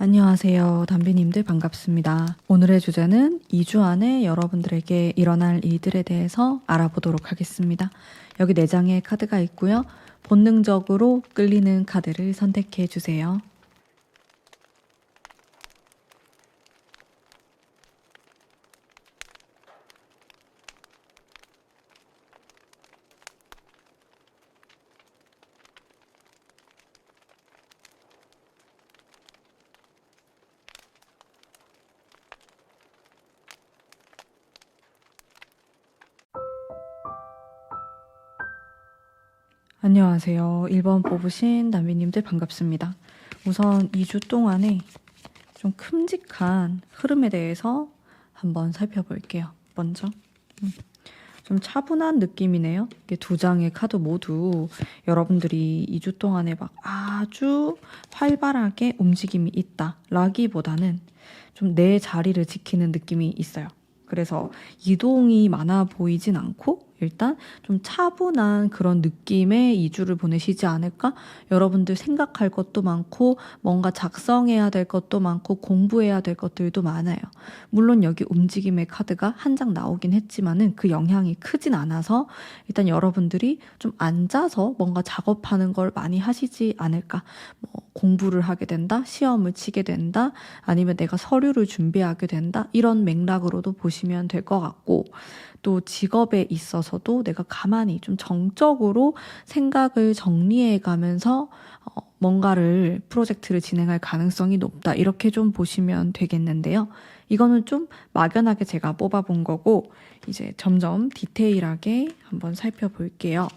안녕하세요. 담비님들 반갑습니다. 오늘의 주제는 2주 안에 여러분들에게 일어날 일들에 대해서 알아보도록 하겠습니다. 여기 4장의 카드가 있고요. 본능적으로 끌리는 카드를 선택해 주세요. 안녕하세요. 1번 뽑으신 담비님들 반갑습니다. 우선 2주 동안에 좀 큼직한 흐름에 대해서 한번 살펴볼게요. 먼저 좀 차분한 느낌이네요. 이게 2장의 카드 모두 여러분들이 2주 동안에 막 아주 활발하게 움직임이 있다 라기보다는 좀 내 자리를 지키는 느낌이 있어요. 그래서 이동이 많아 보이진 않고 일단 좀 차분한 그런 느낌의 2주를 보내시지 않을까? 여러분들 생각할 것도 많고 뭔가 작성해야 될 것도 많고 공부해야 될 것들도 많아요. 물론 여기 움직임의 카드가 한 장 나오긴 했지만은 그 영향이 크진 않아서 일단 여러분들이 좀 앉아서 뭔가 작업하는 걸 많이 하시지 않을까? 뭐 공부를 하게 된다, 시험을 치게 된다, 아니면 내가 서류를 준비하게 된다 이런 맥락으로도 보시면 될 것 같고 또 직업에 있어서도 내가 가만히 좀 정적으로 생각을 정리해 가면서 뭔가를 프로젝트를 진행할 가능성이 높다 이렇게 좀 보시면 되겠는데요. 이거는 좀 막연하게 제가 뽑아본 거고 이제 점점 디테일하게 한번 살펴볼게요.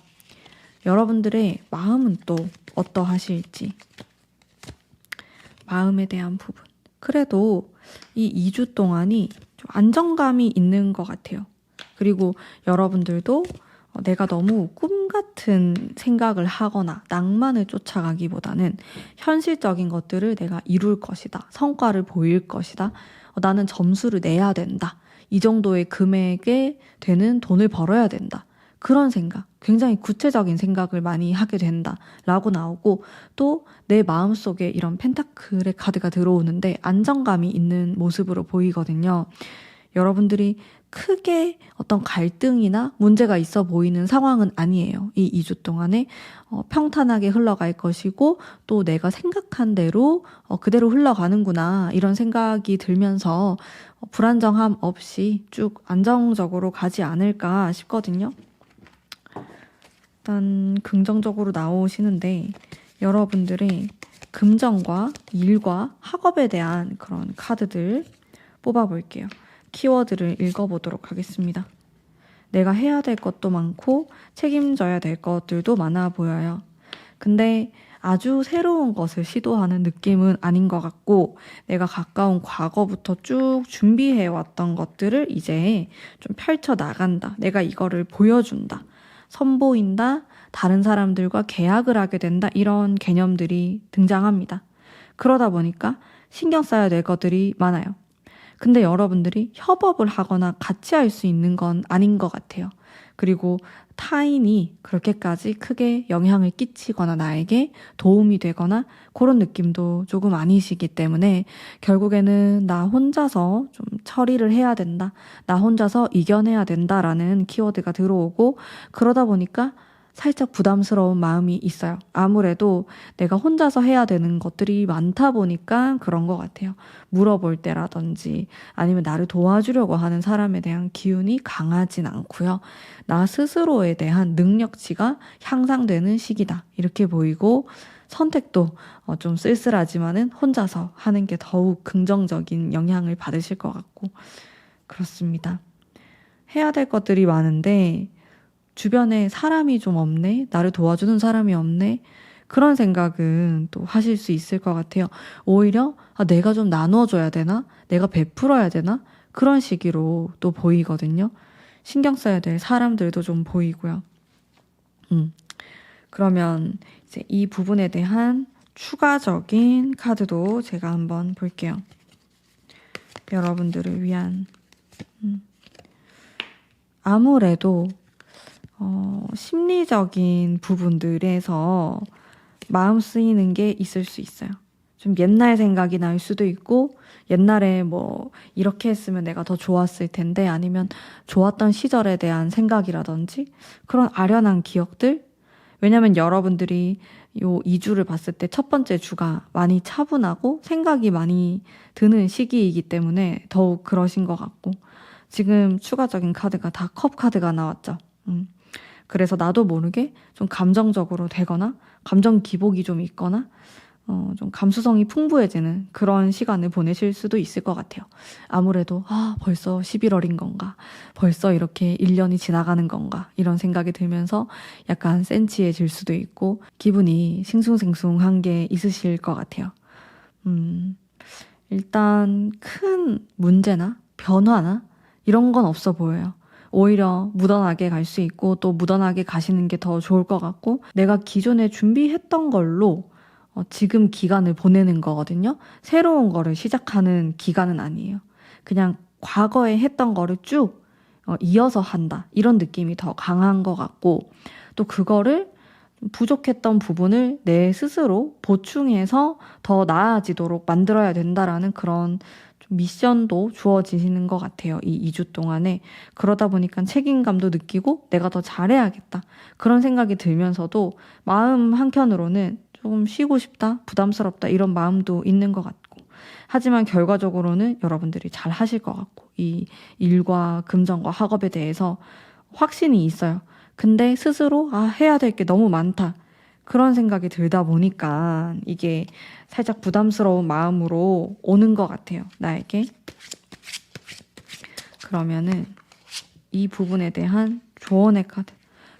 여러분들의 마음은 또 어떠하실지 마음에 대한 부분 그래도 이 2주 동안이 좀 안정감이 있는 것 같아요. 그리고 여러분들도 내가 너무 꿈 같은 생각을 하거나 낭만을 쫓아가기보다는 현실적인 것들을 내가 이룰 것이다. 성과를 보일 것이다. 나는 점수를 내야 된다. 이 정도의 금액에 되는 돈을 벌어야 된다. 그런 생각, 굉장히 구체적인 생각을 많이 하게 된다라고 나오고 또 내 마음속에 이런 펜타클의 카드가 들어오는데 안정감이 있는 모습으로 보이거든요. 여러분들이 크게 어떤 갈등이나 문제가 있어 보이는 상황은 아니에요. 이 2주 동안에 평탄하게 흘러갈 것이고 또 내가 생각한 대로 그대로 흘러가는구나 이런 생각이 들면서 불안정함 없이 쭉 안정적으로 가지 않을까 싶거든요. 일단 긍정적으로 나오시는데 여러분들의 금전과 일과 학업에 대한 그런 카드들 뽑아볼게요. 키워드를 읽어보도록 하겠습니다. 내가 해야 될 것도 많고 책임져야 될 것들도 많아 보여요. 근데 아주 새로운 것을 시도하는 느낌은 아닌 것 같고 내가 가까운 과거부터 쭉 준비해왔던 것들을 이제 좀 펼쳐 나간다. 내가 이거를 보여준다. 선보인다. 다른 사람들과 계약을 하게 된다. 이런 개념들이 등장합니다. 그러다 보니까 신경 써야 될 것들이 많아요. 근데 여러분들이 협업을 하거나 같이 할 수 있는 건 아닌 것 같아요. 그리고 타인이 그렇게까지 크게 영향을 끼치거나 나에게 도움이 되거나 그런 느낌도 조금 아니시기 때문에 결국에는 나 혼자서 좀 처리를 해야 된다. 나 혼자서 이겨내야 된다라는 키워드가 들어오고 그러다 보니까 살짝 부담스러운 마음이 있어요. 아무래도 내가 혼자서 해야 되는 것들이 많다 보니까 그런 것 같아요. 물어볼 때라든지 아니면 나를 도와주려고 하는 사람에 대한 기운이 강하진 않고요. 나 스스로에 대한 능력치가 향상되는 시기다. 이렇게 보이고 선택도 좀 쓸쓸하지만은 혼자서 하는 게 더욱 긍정적인 영향을 받으실 것 같고 그렇습니다. 해야 될 것들이 많은데 주변에 사람이 좀 없네? 나를 도와주는 사람이 없네? 그런 생각은 또 하실 수 있을 것 같아요. 오히려 내가 좀 나눠줘야 되나? 내가 베풀어야 되나? 그런 시기로 또 보이거든요. 신경 써야 될 사람들도 좀 보이고요. 그러면 이제 이 부분에 대한 추가적인 카드도 제가 한번 볼게요. 여러분들을 위한 아무래도 심리적인 부분들에서 마음 쓰이는 게 있을 수 있어요. 좀 옛날 생각이 날 수도 있고, 옛날에 뭐 이렇게 했으면 내가 더 좋았을 텐데, 아니면 좋았던 시절에 대한 생각이라든지 그런 아련한 기억들. 왜냐면 여러분들이 요 2주를 봤을 때 첫 번째 주가 많이 차분하고 생각이 많이 드는 시기이기 때문에 더욱 그러신 것 같고, 지금 추가적인 카드가 다 컵 카드가 나왔죠. 그래서 나도 모르게 좀 감정적으로 되거나 감정 기복이 좀 있거나 좀 감수성이 풍부해지는 그런 시간을 보내실 수도 있을 것 같아요. 아무래도 벌써 11월인 건가? 벌써 이렇게 1년이 지나가는 건가? 이런 생각이 들면서 약간 센치해질 수도 있고 기분이 싱숭생숭한 게 있으실 것 같아요. 일단 큰 문제나 변화나 이런 건 없어 보여요. 오히려 무던하게 갈 수 있고 또 무던하게 가시는 게 더 좋을 것 같고, 내가 기존에 준비했던 걸로 지금 기간을 보내는 거거든요. 새로운 거를 시작하는 기간은 아니에요. 그냥 과거에 했던 거를 쭉 이어서 한다. 이런 느낌이 더 강한 것 같고, 또 그거를 부족했던 부분을 내 스스로 보충해서 더 나아지도록 만들어야 된다라는 그런 좀 미션도 주어지시는 것 같아요. 이 2주 동안에. 그러다 보니까 책임감도 느끼고 내가 더 잘해야겠다. 그런 생각이 들면서도 마음 한켠으로는 조금 쉬고 싶다, 부담스럽다 이런 마음도 있는 것 같고, 하지만 결과적으로는 여러분들이 잘 하실 것 같고, 이 일과 금전과 학업에 대해서 확신이 있어요. 근데 스스로 해야 될 게 너무 많다. 그런 생각이 들다 보니까 이게 살짝 부담스러운 마음으로 오는 것 같아요, 나에게. 그러면은 이 부분에 대한 조언의 카드.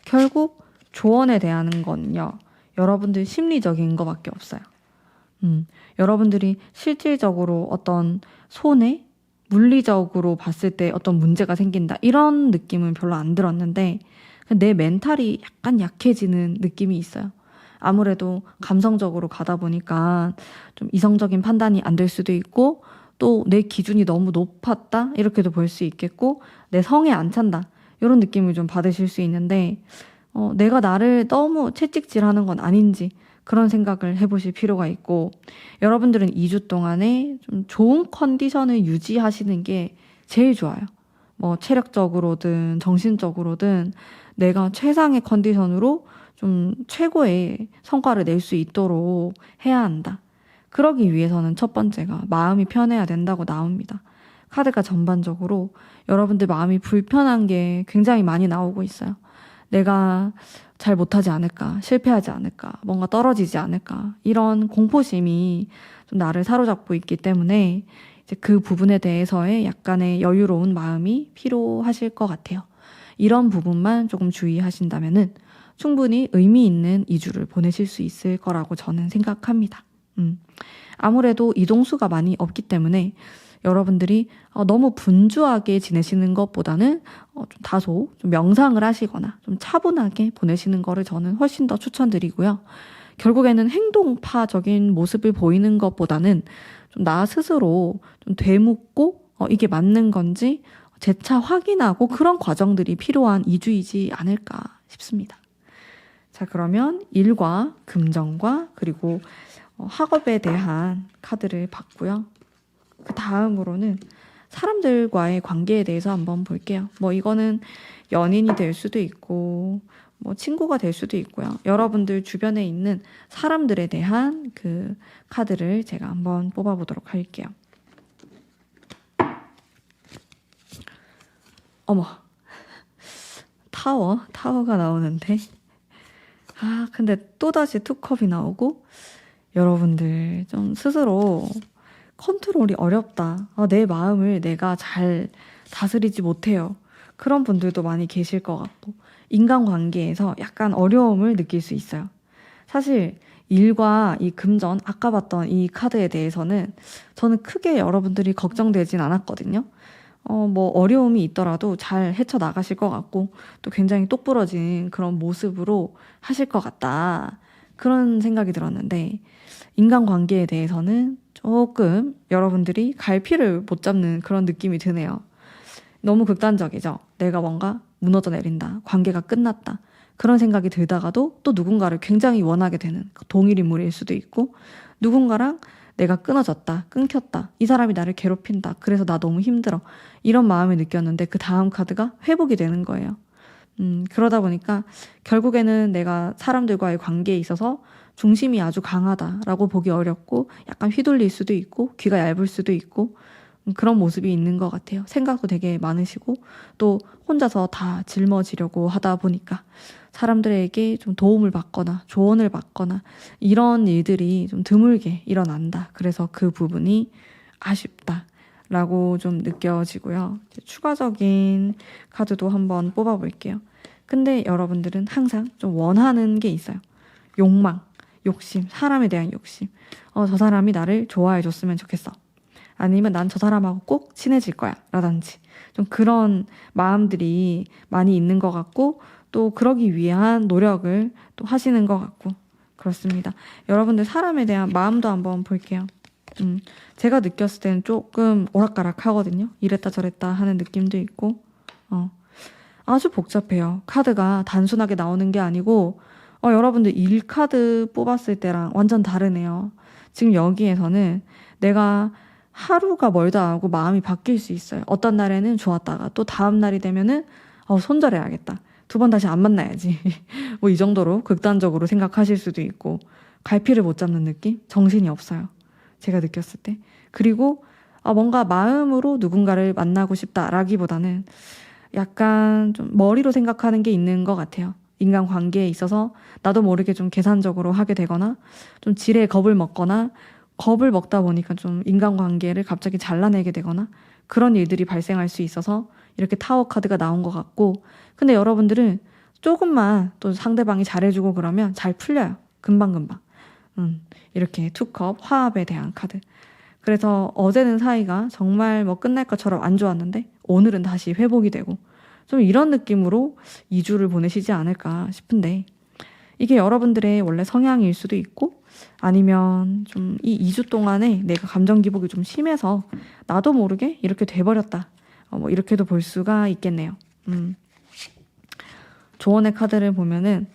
결국 조언에 대한 건요, 여러분들 심리적인 것밖에 없어요. 여러분들이 실질적으로 어떤 손해, 물리적으로 봤을 때 어떤 문제가 생긴다 이런 느낌은 별로 안 들었는데, 내 멘탈이 약간 약해지는 느낌이 있어요. 아무래도 감성적으로 가다 보니까 좀 이성적인 판단이 안 될 수도 있고, 또 내 기준이 너무 높았다 이렇게도 볼 수 있겠고, 내 성에 안 찬다 이런 느낌을 좀 받으실 수 있는데, 내가 나를 너무 채찍질하는 건 아닌지 그런 생각을 해보실 필요가 있고, 여러분들은 2주 동안에 좀 좋은 컨디션을 유지하시는 게 제일 좋아요. 뭐 체력적으로든 정신적으로든 내가 최상의 컨디션으로 좀 최고의 성과를 낼 수 있도록 해야 한다. 그러기 위해서는 첫 번째가 마음이 편해야 된다고 나옵니다. 카드가 전반적으로 여러분들 마음이 불편한 게 굉장히 많이 나오고 있어요. 내가 잘 못하지 않을까, 실패하지 않을까, 뭔가 떨어지지 않을까, 이런 공포심이 좀 나를 사로잡고 있기 때문에 이제 그 부분에 대해서의 약간의 여유로운 마음이 필요하실 것 같아요. 이런 부분만 조금 주의하신다면은 충분히 의미 있는 2주를 보내실 수 있을 거라고 저는 생각합니다. 아무래도 이동수가 많이 없기 때문에 여러분들이 너무 분주하게 지내시는 것보다는 좀 다소 좀 명상을 하시거나 좀 차분하게 보내시는 거를 저는 훨씬 더 추천드리고요. 결국에는 행동파적인 모습을 보이는 것보다는 좀 나 스스로 좀 되묻고 이게 맞는 건지 재차 확인하고 그런 과정들이 필요한 2주이지 않을까 싶습니다. 자, 그러면 일과 금전과 그리고 학업에 대한 카드를 봤고요. 그 다음으로는 사람들과의 관계에 대해서 한번 볼게요. 뭐 이거는 연인이 될 수도 있고 뭐 친구가 될 수도 있고요. 여러분들 주변에 있는 사람들에 대한 그 카드를 제가 한번 뽑아보도록 할게요. 어머, 타워가 나오는데, 근데 또다시 투컵이 나오고, 여러분들 좀 스스로 컨트롤이 어렵다. 내 마음을 내가 잘 다스리지 못해요. 그런 분들도 많이 계실 것 같고, 인간관계에서 약간 어려움을 느낄 수 있어요. 사실 일과 이 금전, 아까 봤던 이 카드에 대해서는 저는 크게 여러분들이 걱정되진 않았거든요. 뭐 어려움이 있더라도 잘 헤쳐나가실 것 같고, 또 굉장히 똑부러진 그런 모습으로 하실 것 같다. 그런 생각이 들었는데, 인간관계에 대해서는 조금 여러분들이 갈피를 못 잡는 그런 느낌이 드네요. 너무 극단적이죠. 내가 뭔가 무너져 내린다, 관계가 끝났다, 그런 생각이 들다가도 또 누군가를 굉장히 원하게 되는 동일 인물일 수도 있고, 누군가랑 내가 끊어졌다, 끊겼다, 이 사람이 나를 괴롭힌다, 그래서 나 너무 힘들어, 이런 마음을 느꼈는데 그 다음 카드가 회복이 되는 거예요. 그러다 보니까 결국에는 내가 사람들과의 관계에 있어서 중심이 아주 강하다라고 보기 어렵고 약간 휘둘릴 수도 있고 귀가 얇을 수도 있고 그런 모습이 있는 것 같아요. 생각도 되게 많으시고 또 혼자서 다 짊어지려고 하다 보니까 사람들에게 좀 도움을 받거나 조언을 받거나 이런 일들이 좀 드물게 일어난다. 그래서 그 부분이 아쉽다라고 좀 느껴지고요. 추가적인 카드도 한번 뽑아볼게요. 근데 여러분들은 항상 좀 원하는 게 있어요. 욕망, 욕심, 사람에 대한 욕심. 저 사람이 나를 좋아해줬으면 좋겠어. 아니면 난 저 사람하고 꼭 친해질 거야 라든지 좀 그런 마음들이 많이 있는 것 같고 또 그러기 위한 노력을 또 하시는 것 같고 그렇습니다. 여러분들 사람에 대한 마음도 한번 볼게요. 제가 느꼈을 때는 조금 오락가락 하거든요. 이랬다 저랬다 하는 느낌도 있고 아주 복잡해요. 카드가 단순하게 나오는 게 아니고 여러분들 1카드 뽑았을 때랑 완전 다르네요. 지금 여기에서는 내가 하루가 멀다 하고 마음이 바뀔 수 있어요. 어떤 날에는 좋았다가 또 다음 날이 되면은 손절해야겠다. 2번 다시 안 만나야지. 뭐 이 정도로 극단적으로 생각하실 수도 있고 갈피를 못 잡는 느낌? 정신이 없어요. 제가 느꼈을 때. 그리고 뭔가 마음으로 누군가를 만나고 싶다라기보다는 약간 좀 머리로 생각하는 게 있는 것 같아요. 인간관계에 있어서 나도 모르게 좀 계산적으로 하게 되거나 좀 지레 겁을 먹거나 겁을 먹다 보니까 좀 인간관계를 갑자기 잘라내게 되거나 그런 일들이 발생할 수 있어서 이렇게 타워 카드가 나온 것 같고 근데 여러분들은 조금만 또 상대방이 잘해주고 그러면 잘 풀려요. 금방금방. 이렇게 투컵 화합에 대한 카드. 그래서 어제는 사이가 정말 뭐 끝날 것처럼 안 좋았는데 오늘은 다시 회복이 되고 좀 이런 느낌으로 2주를 보내시지 않을까 싶은데 이게 여러분들의 원래 성향일 수도 있고 아니면 좀 이 2주 동안에 내가 감정 기복이 좀 심해서 나도 모르게 이렇게 돼버렸다. 뭐 이렇게도 볼 수가 있겠네요. 조언의 카드를 보면은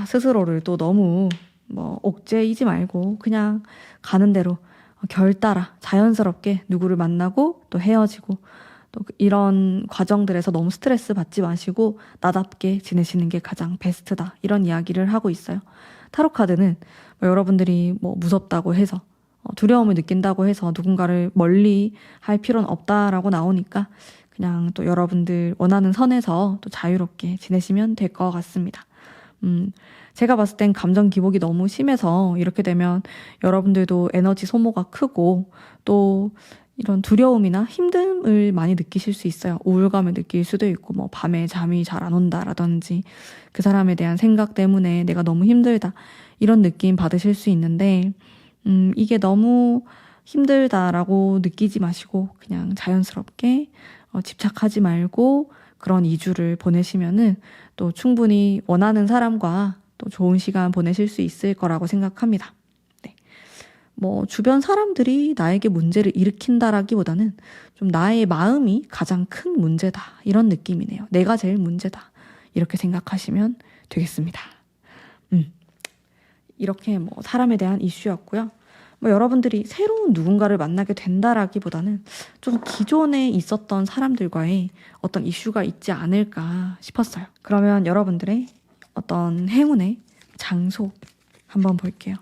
스스로를 또 너무 뭐 옥죄이지 말고 그냥 가는 대로 결 따라 자연스럽게 누구를 만나고 또 헤어지고 또 이런 과정들에서 너무 스트레스 받지 마시고 나답게 지내시는 게 가장 베스트다. 이런 이야기를 하고 있어요. 타로 카드는 뭐 여러분들이 뭐 무섭다고 해서 두려움을 느낀다고 해서 누군가를 멀리 할 필요는 없다라고 나오니까 그냥 또 여러분들 원하는 선에서 또 자유롭게 지내시면 될 것 같습니다. 제가 봤을 땐 감정 기복이 너무 심해서 이렇게 되면 여러분들도 에너지 소모가 크고 또 이런 두려움이나 힘듦을 많이 느끼실 수 있어요. 우울감을 느낄 수도 있고 뭐 밤에 잠이 잘 안 온다라든지 그 사람에 대한 생각 때문에 내가 너무 힘들다 이런 느낌 받으실 수 있는데 이게 너무 힘들다라고 느끼지 마시고 그냥 자연스럽게 집착하지 말고 그런 2주를 보내시면은 또 충분히 원하는 사람과 또 좋은 시간 보내실 수 있을 거라고 생각합니다. 네. 뭐 주변 사람들이 나에게 문제를 일으킨다라기보다는 좀 나의 마음이 가장 큰 문제다 이런 느낌이네요. 내가 제일 문제다 이렇게 생각하시면 되겠습니다. 이렇게 뭐 사람에 대한 이슈였고요. 뭐 여러분들이 새로운 누군가를 만나게 된다라기보다는 좀 기존에 있었던 사람들과의 어떤 이슈가 있지 않을까 싶었어요. 그러면 여러분들의 어떤 행운의 장소 한번 볼게요.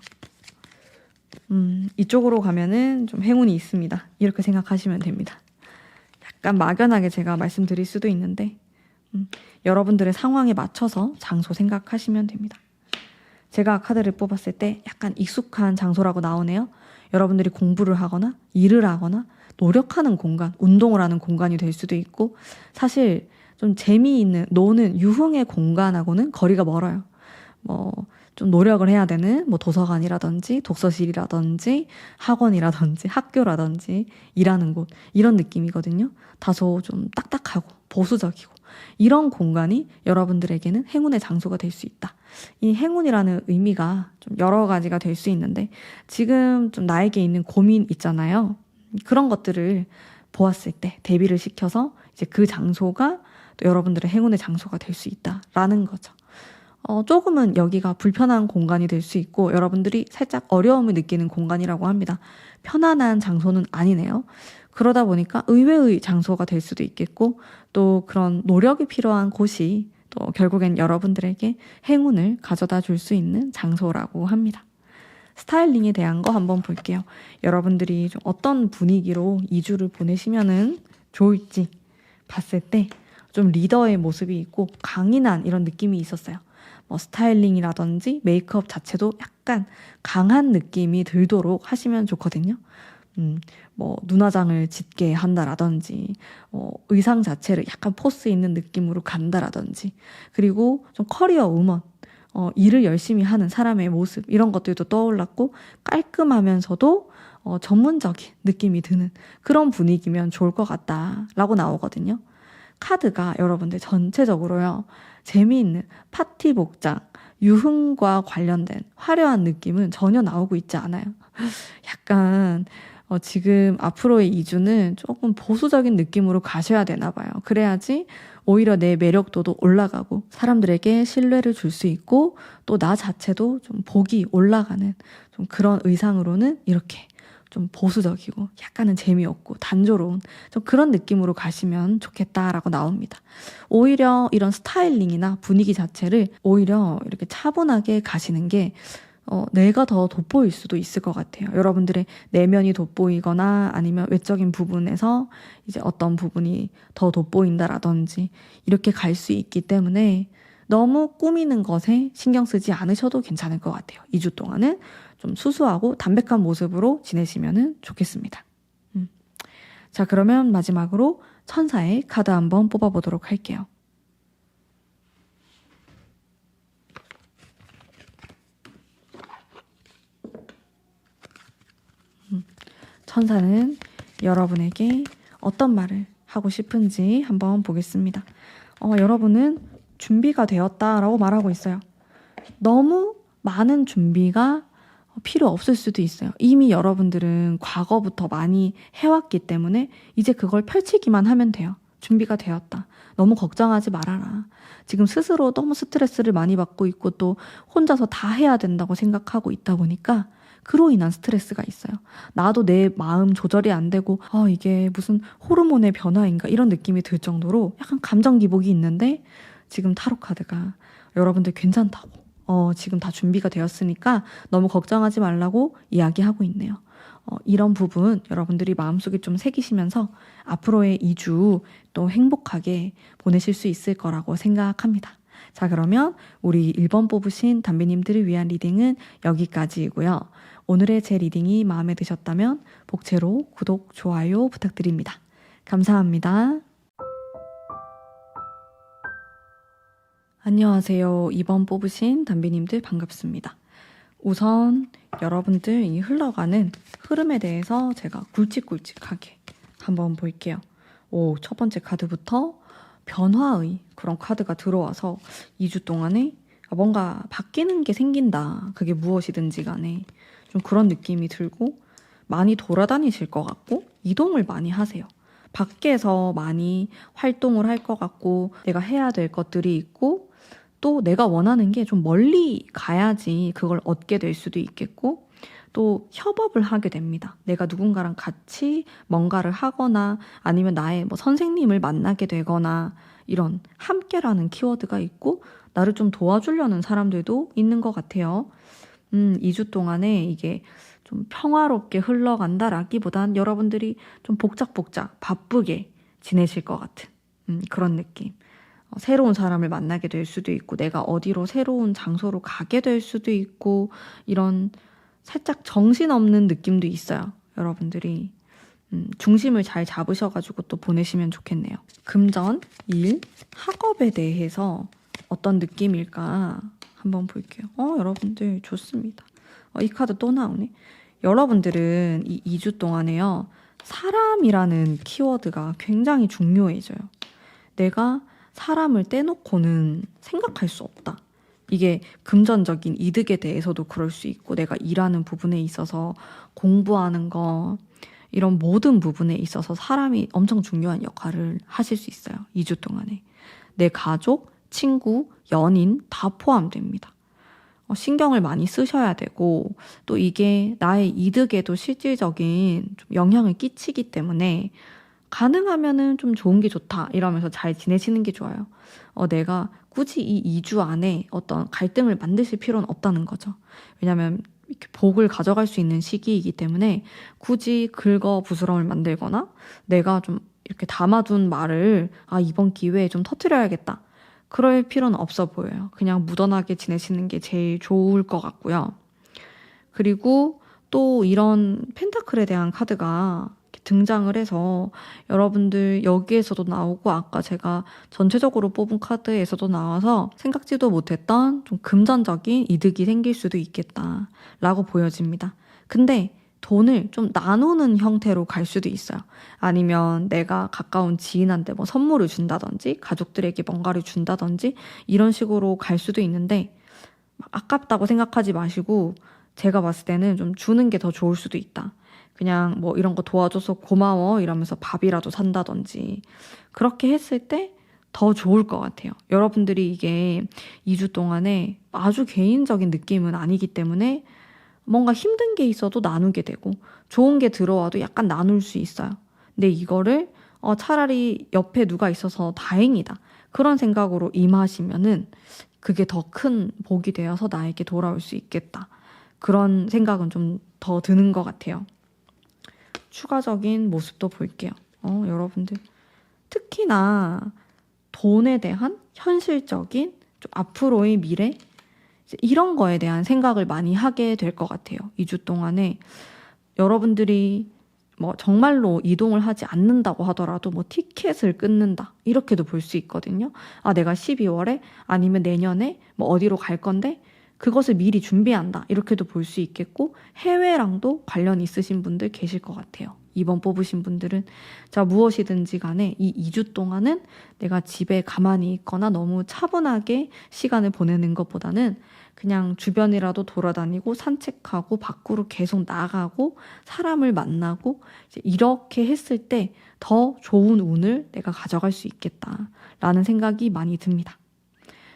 이쪽으로 가면은 좀 행운이 있습니다. 이렇게 생각하시면 됩니다. 약간 막연하게 제가 말씀드릴 수도 있는데 여러분들의 상황에 맞춰서 장소 생각하시면 됩니다. 제가 카드를 뽑았을 때 약간 익숙한 장소라고 나오네요. 여러분들이 공부를 하거나 일을 하거나 노력하는 공간, 운동을 하는 공간이 될 수도 있고 사실 좀 재미있는 노는 유흥의 공간하고는 거리가 멀어요. 뭐 좀 노력을 해야 되는 뭐 도서관이라든지 독서실이라든지 학원이라든지 학교라든지 일하는 곳 이런 느낌이거든요. 다소 좀 딱딱하고 보수적이고 이런 공간이 여러분들에게는 행운의 장소가 될 수 있다. 이 행운이라는 의미가 좀 여러 가지가 될 수 있는데 지금 좀 나에게 있는 고민 있잖아요. 그런 것들을 보았을 때 대비를 시켜서 이제 그 장소가 또 여러분들의 행운의 장소가 될 수 있다라는 거죠. 조금은 여기가 불편한 공간이 될 수 있고 여러분들이 살짝 어려움을 느끼는 공간이라고 합니다. 편안한 장소는 아니네요. 그러다 보니까 의외의 장소가 될 수도 있겠고 또 그런 노력이 필요한 곳이 또 결국엔 여러분들에게 행운을 가져다 줄 수 있는 장소라고 합니다. 스타일링에 대한 거 한번 볼게요. 여러분들이 좀 어떤 분위기로 2주를 보내시면은 좋을지 봤을 때 좀 리더의 모습이 있고 강인한 이런 느낌이 있었어요. 뭐 스타일링이라든지 메이크업 자체도 약간 강한 느낌이 들도록 하시면 좋거든요. 뭐 눈화장을 짙게 한다라든지 의상 자체를 약간 포스 있는 느낌으로 간다라든지 그리고 좀 커리어 우먼 일을 열심히 하는 사람의 모습 이런 것들도 떠올랐고 깔끔하면서도 전문적인 느낌이 드는 그런 분위기면 좋을 것 같다라고 나오거든요. 카드가 여러분들 전체적으로요. 재미있는 파티 복장, 유흥과 관련된 화려한 느낌은 전혀 나오고 있지 않아요. 약간 지금 앞으로의 2주는 조금 보수적인 느낌으로 가셔야 되나 봐요. 그래야지 오히려 내 매력도도 올라가고 사람들에게 신뢰를 줄 수 있고 또 나 자체도 좀 복이 올라가는 좀 그런 의상으로는 이렇게 좀 보수적이고 약간은 재미없고 단조로운 좀 그런 느낌으로 가시면 좋겠다라고 나옵니다. 오히려 이런 스타일링이나 분위기 자체를 오히려 이렇게 차분하게 가시는 게 내가 더 돋보일 수도 있을 것 같아요. 여러분들의 내면이 돋보이거나 아니면 외적인 부분에서 이제 어떤 부분이 더 돋보인다라든지 이렇게 갈 수 있기 때문에 너무 꾸미는 것에 신경 쓰지 않으셔도 괜찮을 것 같아요. 2주 동안은 좀 수수하고 담백한 모습으로 지내시면 좋겠습니다. 자, 그러면 마지막으로 천사의 카드 한번 뽑아보도록 할게요. 천사는 여러분에게 어떤 말을 하고 싶은지 한번 보겠습니다. 여러분은 준비가 되었다라고 말하고 있어요. 너무 많은 준비가 필요 없을 수도 있어요. 이미 여러분들은 과거부터 많이 해왔기 때문에 이제 그걸 펼치기만 하면 돼요. 준비가 되었다. 너무 걱정하지 말아라. 지금 스스로 너무 스트레스를 많이 받고 있고 또 혼자서 다 해야 된다고 생각하고 있다 보니까 그로 인한 스트레스가 있어요. 나도 내 마음 조절이 안 되고 이게 무슨 호르몬의 변화인가 이런 느낌이 들 정도로 약간 감정 기복이 있는데 지금 타로 카드가 여러분들 괜찮다고 지금 다 준비가 되었으니까 너무 걱정하지 말라고 이야기하고 있네요. 이런 부분 여러분들이 마음속에 좀 새기시면서 앞으로의 2주 또 행복하게 보내실 수 있을 거라고 생각합니다. 자, 그러면 우리 1번 뽑으신 담비님들을 위한 리딩은 여기까지이고요. 오늘의 제 리딩이 마음에 드셨다면 복채로 구독, 좋아요 부탁드립니다. 감사합니다. 안녕하세요. 2번 뽑으신 담비님들 반갑습니다. 우선 여러분들 이 흘러가는 흐름에 대해서 제가 굵직굵직하게 한번 볼게요. 첫 번째 카드부터 변화의 그런 카드가 들어와서 2주 동안에 뭔가 바뀌는 게 생긴다. 그게 무엇이든지 간에 좀 그런 느낌이 들고 많이 돌아다니실 것 같고 이동을 많이 하세요. 밖에서 많이 활동을 할 것 같고 내가 해야 될 것들이 있고 또 내가 원하는 게 좀 멀리 가야지 그걸 얻게 될 수도 있겠고 또 협업을 하게 됩니다. 내가 누군가랑 같이 뭔가를 하거나 아니면 나의 뭐 선생님을 만나게 되거나 이런 함께라는 키워드가 있고 나를 좀 도와주려는 사람들도 있는 것 같아요. 2주 동안에 이게 좀 평화롭게 흘러간다라기보단 여러분들이 좀 복작복작 바쁘게 지내실 것 같은 그런 느낌. 새로운 사람을 만나게 될 수도 있고 내가 어디로 새로운 장소로 가게 될 수도 있고 이런 살짝 정신없는 느낌도 있어요. 여러분들이 중심을 잘 잡으셔가지고 또 보내시면 좋겠네요. 금전, 일, 학업에 대해서 어떤 느낌일까 한번 볼게요. 여러분들 좋습니다. 이 카드 또 나오네. 여러분들은 이 2주 동안에요. 사람이라는 키워드가 굉장히 중요해져요. 내가 사람을 떼놓고는 생각할 수 없다. 이게 금전적인 이득에 대해서도 그럴 수 있고 내가 일하는 부분에 있어서 공부하는 거 이런 모든 부분에 있어서 사람이 엄청 중요한 역할을 하실 수 있어요. 2주 동안에. 내 가족, 친구, 연인 다 포함됩니다. 신경을 많이 쓰셔야 되고 또 이게 나의 이득에도 실질적인 좀 영향을 끼치기 때문에 가능하면은 좀 좋은 게 좋다 이러면서 잘 지내시는 게 좋아요. 내가 굳이 이 2주 안에 어떤 갈등을 만드실 필요는 없다는 거죠. 왜냐면 이렇게 복을 가져갈 수 있는 시기이기 때문에 굳이 긁어 부스럼을 만들거나 내가 좀 이렇게 담아둔 말을 이번 기회에 좀 터뜨려야겠다. 그럴 필요는 없어 보여요. 그냥 무던하게 지내시는 게 제일 좋을 것 같고요. 그리고 또 이런 펜타클에 대한 카드가 등장을 해서 여러분들 여기에서도 나오고 아까 제가 전체적으로 뽑은 카드에서도 나와서 생각지도 못했던 좀 금전적인 이득이 생길 수도 있겠다라고 보여집니다. 근데 돈을 좀 나누는 형태로 갈 수도 있어요. 아니면 내가 가까운 지인한테 뭐 선물을 준다든지 가족들에게 뭔가를 준다든지 이런 식으로 갈 수도 있는데 아깝다고 생각하지 마시고 제가 봤을 때는 좀 주는 게 더 좋을 수도 있다. 그냥 뭐 이런 거 도와줘서 고마워 이러면서 밥이라도 산다든지 그렇게 했을 때 더 좋을 것 같아요. 여러분들이 이게 2주 동안에 아주 개인적인 느낌은 아니기 때문에 뭔가 힘든 게 있어도 나누게 되고 좋은 게 들어와도 약간 나눌 수 있어요. 근데 이거를 차라리 옆에 누가 있어서 다행이다. 그런 생각으로 임하시면은 그게 더 큰 복이 되어서 나에게 돌아올 수 있겠다. 그런 생각은 좀 더 드는 것 같아요. 추가적인 모습도 볼게요. 여러분들 특히나 돈에 대한 현실적인 좀 앞으로의 미래 이런 거에 대한 생각을 많이 하게 될 것 같아요. 2주 동안에 여러분들이 뭐 정말로 이동을 하지 않는다고 하더라도 뭐 티켓을 끊는다 이렇게도 볼 수 있거든요. 내가 12월에 아니면 내년에 뭐 어디로 갈 건데 그것을 미리 준비한다 이렇게도 볼 수 있겠고 해외랑도 관련 있으신 분들 계실 것 같아요. 2번 뽑으신 분들은 자 무엇이든지 간에 이 2주 동안은 내가 집에 가만히 있거나 너무 차분하게 시간을 보내는 것보다는 그냥 주변이라도 돌아다니고 산책하고 밖으로 계속 나가고 사람을 만나고 이렇게 했을 때 더 좋은 운을 내가 가져갈 수 있겠다라는 생각이 많이 듭니다.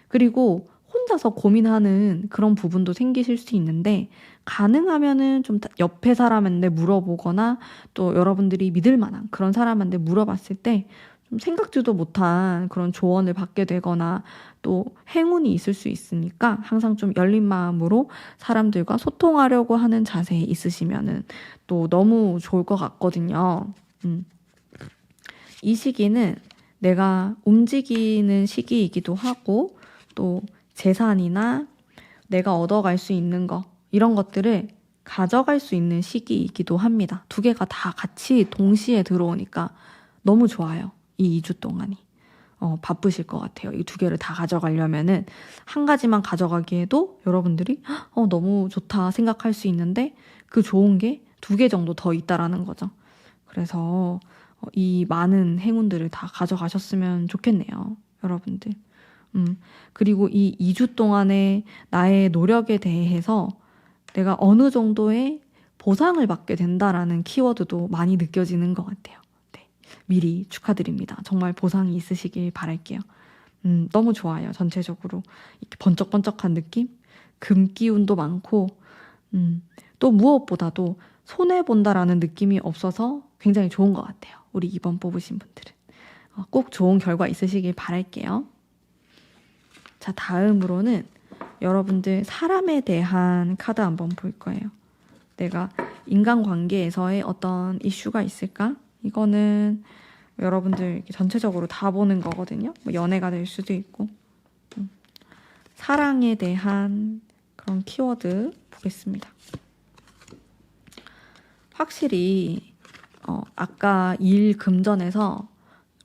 그리고 혼자서 고민하는 그런 부분도 생기실 수 있는데 가능하면은 좀 옆에 사람한테 물어보거나 또 여러분들이 믿을 만한 그런 사람한테 물어봤을 때 좀 생각지도 못한 그런 조언을 받게 되거나 또 행운이 있을 수 있으니까 항상 좀 열린 마음으로 사람들과 소통하려고 하는 자세에 있으시면은 또 너무 좋을 것 같거든요. 이 시기는 내가 움직이는 시기이기도 하고 또 재산이나 내가 얻어갈 수 있는 거 이런 것들을 가져갈 수 있는 시기이기도 합니다. 두 개가 다 같이 동시에 들어오니까 너무 좋아요. 이 2주 동안이. 바쁘실 것 같아요. 이 두 개를 다 가져가려면은 한 가지만 가져가기에도 여러분들이 너무 좋다 생각할 수 있는데 그 좋은 게 2개 정도 더 있다라는 거죠. 그래서 이 많은 행운들을 다 가져가셨으면 좋겠네요. 여러분들. 그리고 이 2주 동안의 나의 노력에 대해서 내가 어느 정도의 보상을 받게 된다라는 키워드도 많이 느껴지는 것 같아요. 네, 미리 축하드립니다. 정말 보상이 있으시길 바랄게요. 너무 좋아요. 전체적으로 이렇게 번쩍번쩍한 느낌? 금 기운도 많고 또 무엇보다도 손해본다라는 느낌이 없어서 굉장히 좋은 것 같아요. 우리 2번 뽑으신 분들은. 꼭 좋은 결과 있으시길 바랄게요. 자, 다음으로는 여러분들 사람에 대한 카드 한번 볼 거예요. 내가 인간관계에서의 어떤 이슈가 있을까? 이거는 여러분들 전체적으로 다 보는 거거든요. 뭐 연애가 될 수도 있고. 사랑에 대한 그런 키워드 보겠습니다. 확실히 아까 일 금전에서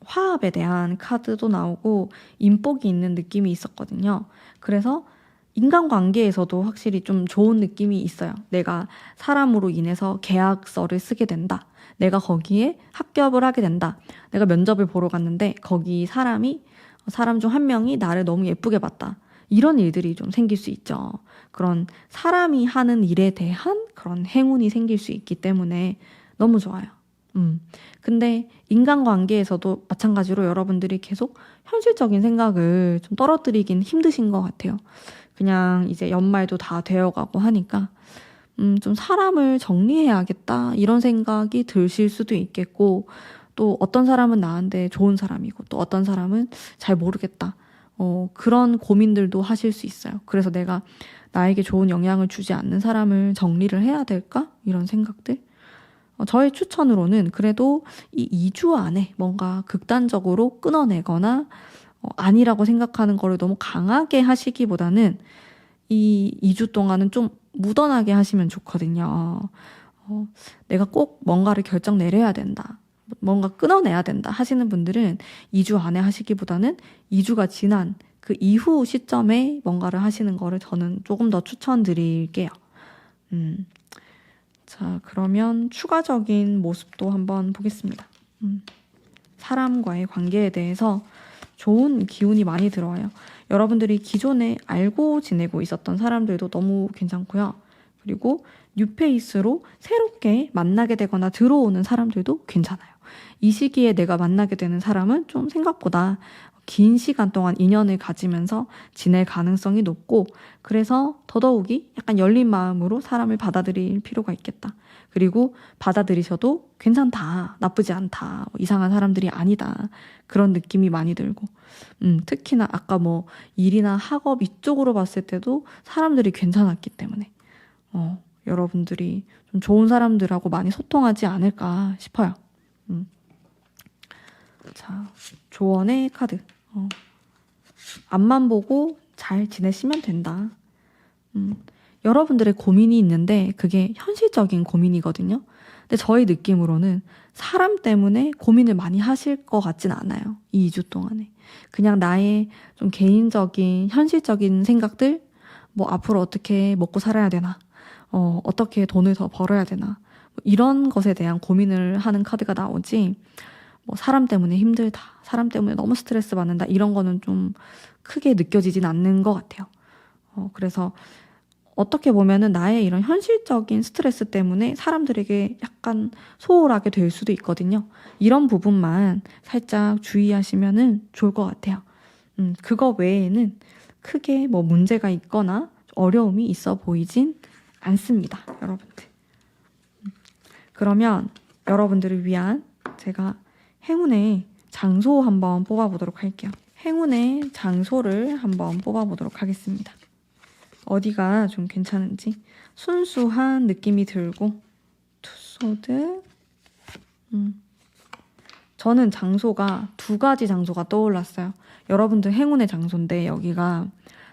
화합에 대한 카드도 나오고 인복이 있는 느낌이 있었거든요. 그래서 인간관계에서도 확실히 좀 좋은 느낌이 있어요. 내가 사람으로 인해서 계약서를 쓰게 된다. 내가 거기에 합격을 하게 된다. 내가 면접을 보러 갔는데 거기 사람 중 한 명이 나를 너무 예쁘게 봤다. 이런 일들이 좀 생길 수 있죠. 그런 사람이 하는 일에 대한 그런 행운이 생길 수 있기 때문에 너무 좋아요. 근데 인간관계에서도 마찬가지로 여러분들이 계속 현실적인 생각을 좀 떨어뜨리긴 힘드신 것 같아요. 그냥 이제 연말도 다 되어가고 하니까 좀 사람을 정리해야겠다 이런 생각이 드실 수도 있겠고, 또 어떤 사람은 나한테 좋은 사람이고 또 어떤 사람은 잘 모르겠다. 그런 고민들도 하실 수 있어요. 그래서 내가 나에게 좋은 영향을 주지 않는 사람을 정리를 해야 될까? 이런 생각들. 저의 추천으로는 그래도 이 2주 안에 뭔가 극단적으로 끊어내거나 아니라고 생각하는 거를 너무 강하게 하시기보다는 이 2주 동안은 좀 무던하게 하시면 좋거든요. 내가 꼭 뭔가를 결정 내려야 된다. 뭔가 끊어내야 된다 하시는 분들은 2주 안에 하시기보다는 2주가 지난 그 이후 시점에 뭔가를 하시는 거를 저는 조금 더 추천드릴게요. 자, 그러면 추가적인 모습도 한번 보겠습니다. 사람과의 관계에 대해서 좋은 기운이 많이 들어와요. 여러분들이 기존에 알고 지내고 있었던 사람들도 너무 괜찮고요. 그리고 뉴페이스로 새롭게 만나게 되거나 들어오는 사람들도 괜찮아요. 이 시기에 내가 만나게 되는 사람은 좀 생각보다 긴 시간 동안 인연을 가지면서 지낼 가능성이 높고, 그래서 더더욱이 약간 열린 마음으로 사람을 받아들일 필요가 있겠다. 그리고 받아들이셔도 괜찮다, 나쁘지 않다, 이상한 사람들이 아니다, 그런 느낌이 많이 들고, 특히나 아까 뭐 일이나 학업 이쪽으로 봤을 때도 사람들이 괜찮았기 때문에 여러분들이 좀 좋은 사람들하고 많이 소통하지 않을까 싶어요. 자, 조언의 카드. 앞만 보고 잘 지내시면 된다. 여러분들의 고민이 있는데 그게 현실적인 고민이거든요. 근데 저희 느낌으로는 사람 때문에 고민을 많이 하실 것 같진 않아요. 이 2주 동안에. 그냥 나의 좀 개인적인 현실적인 생각들, 뭐 앞으로 어떻게 먹고 살아야 되나, 어떻게 돈을 더 벌어야 되나, 뭐 이런 것에 대한 고민을 하는 카드가 나오지, 뭐 사람 때문에 힘들다, 사람 때문에 너무 스트레스 받는다, 이런 거는 좀 크게 느껴지진 않는 것 같아요. 그래서 어떻게 보면은 나의 이런 현실적인 스트레스 때문에 사람들에게 약간 소홀하게 될 수도 있거든요. 이런 부분만 살짝 주의하시면은 좋을 것 같아요. 그거 외에는 크게 뭐 문제가 있거나 어려움이 있어 보이진 않습니다, 여러분들. 그러면 여러분들을 위한 제가 행운의 장소 한번 뽑아보도록 할게요. 행운의 장소를 한번 뽑아보도록 하겠습니다. 어디가 좀 괜찮은지. 순수한 느낌이 들고, 투소드. 저는 장소가 2가지 장소가 떠올랐어요. 여러분들 행운의 장소인데, 여기가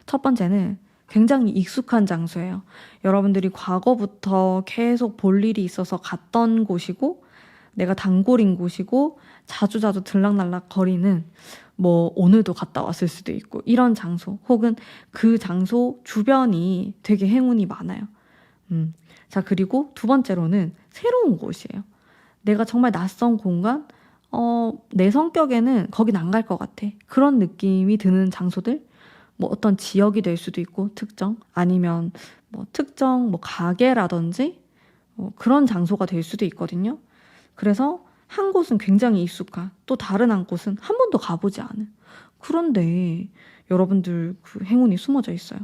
첫 번째는 굉장히 익숙한 장소예요. 여러분들이 과거부터 계속 볼 일이 있어서 갔던 곳이고, 내가 단골인 곳이고, 자주자주 들락날락 거리는, 뭐 오늘도 갔다 왔을 수도 있고, 이런 장소 혹은 그 장소 주변이 되게 행운이 많아요. 자, 그리고 2번째로는 새로운 곳이에요. 내가 정말 낯선 공간, 내 성격에는 거긴 안 갈 것 같아, 그런 느낌이 드는 장소들, 뭐 어떤 지역이 될 수도 있고, 특정, 아니면 뭐 특정 뭐 가게라든지 그런 장소가 될 수도 있거든요. 그래서 한 곳은 굉장히 익숙한, 또 다른 한 곳은 한 번도 가보지 않은, 그런데 여러분들 그 행운이 숨어져 있어요.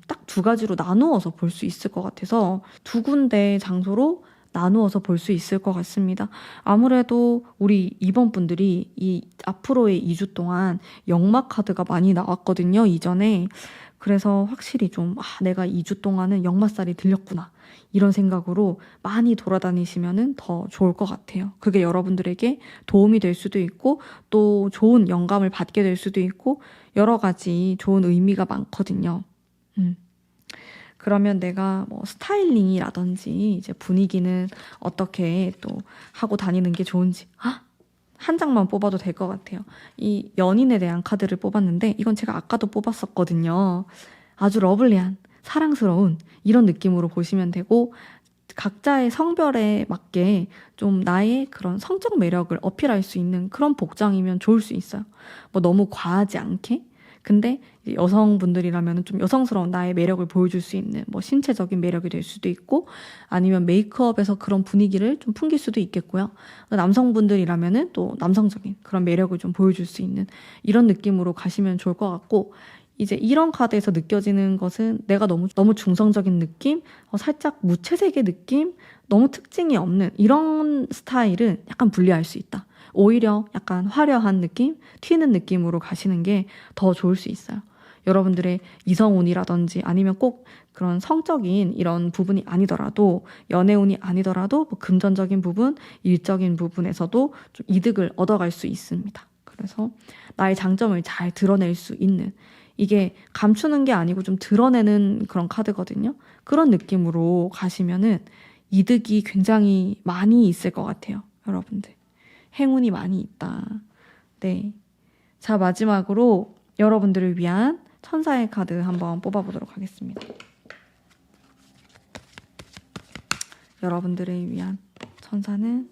딱 2가지로 나누어서 볼 수 있을 것 같아서 2군데 장소로 나누어서 볼 수 있을 것 같습니다. 아무래도 우리 이번 분들이 이 앞으로의 2주 동안 역마 카드가 많이 나왔거든요, 이전에. 그래서 확실히 좀 내가 2주 동안은 역마살이 들렸구나, 이런 생각으로 많이 돌아다니시면 더 좋을 것 같아요. 그게 여러분들에게 도움이 될 수도 있고, 또 좋은 영감을 받게 될 수도 있고, 여러 가지 좋은 의미가 많거든요. 그러면 내가 뭐 스타일링이라든지 이제 분위기는 어떻게 또 하고 다니는 게 좋은지 한 장만 뽑아도 될 것 같아요. 이 연인에 대한 카드를 뽑았는데, 이건 제가 아까도 뽑았었거든요. 아주 러블리한, 사랑스러운 이런 느낌으로 보시면 되고, 각자의 성별에 맞게 좀 나의 그런 성적 매력을 어필할 수 있는 그런 복장이면 좋을 수 있어요. 뭐 너무 과하지 않게, 근데 여성분들이라면 좀 여성스러운 나의 매력을 보여줄 수 있는 뭐 신체적인 매력이 될 수도 있고 아니면 메이크업에서 그런 분위기를 좀 풍길 수도 있겠고요. 남성분들이라면은 또 남성적인 그런 매력을 좀 보여줄 수 있는 이런 느낌으로 가시면 좋을 것 같고 이제 이런 카드에서 느껴지는 것은 내가 너무 중성적인 느낌, 살짝 무채색의 느낌, 너무 특징이 없는 이런 스타일은 약간 불리할 수 있다. 오히려 약간 화려한 느낌, 튀는 느낌으로 가시는 게 더 좋을 수 있어요. 여러분들의 이성운이라든지 아니면 꼭 그런 성적인 이런 부분이 아니더라도 연애운이 아니더라도 뭐 금전적인 부분, 일적인 부분에서도 좀 이득을 얻어갈 수 있습니다. 그래서 나의 장점을 잘 드러낼 수 있는 이게 감추는 게 아니고 좀 드러내는 그런 카드거든요. 그런 느낌으로 가시면은 이득이 굉장히 많이 있을 것 같아요. 여러분들. 행운이 많이 있다. 네. 자, 마지막으로 여러분들을 위한 천사의 카드 한번 뽑아보도록 하겠습니다. 여러분들을 위한 천사는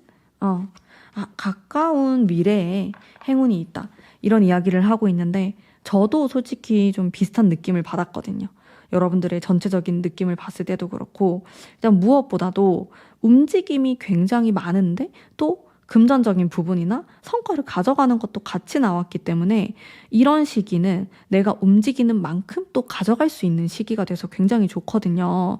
가까운 미래에 행운이 있다. 이런 이야기를 하고 있는데 저도 솔직히 좀 비슷한 느낌을 받았거든요. 여러분들의 전체적인 느낌을 봤을 때도 그렇고 일단 무엇보다도 움직임이 굉장히 많은데 또 금전적인 부분이나 성과를 가져가는 것도 같이 나왔기 때문에 이런 시기는 내가 움직이는 만큼 또 가져갈 수 있는 시기가 돼서 굉장히 좋거든요.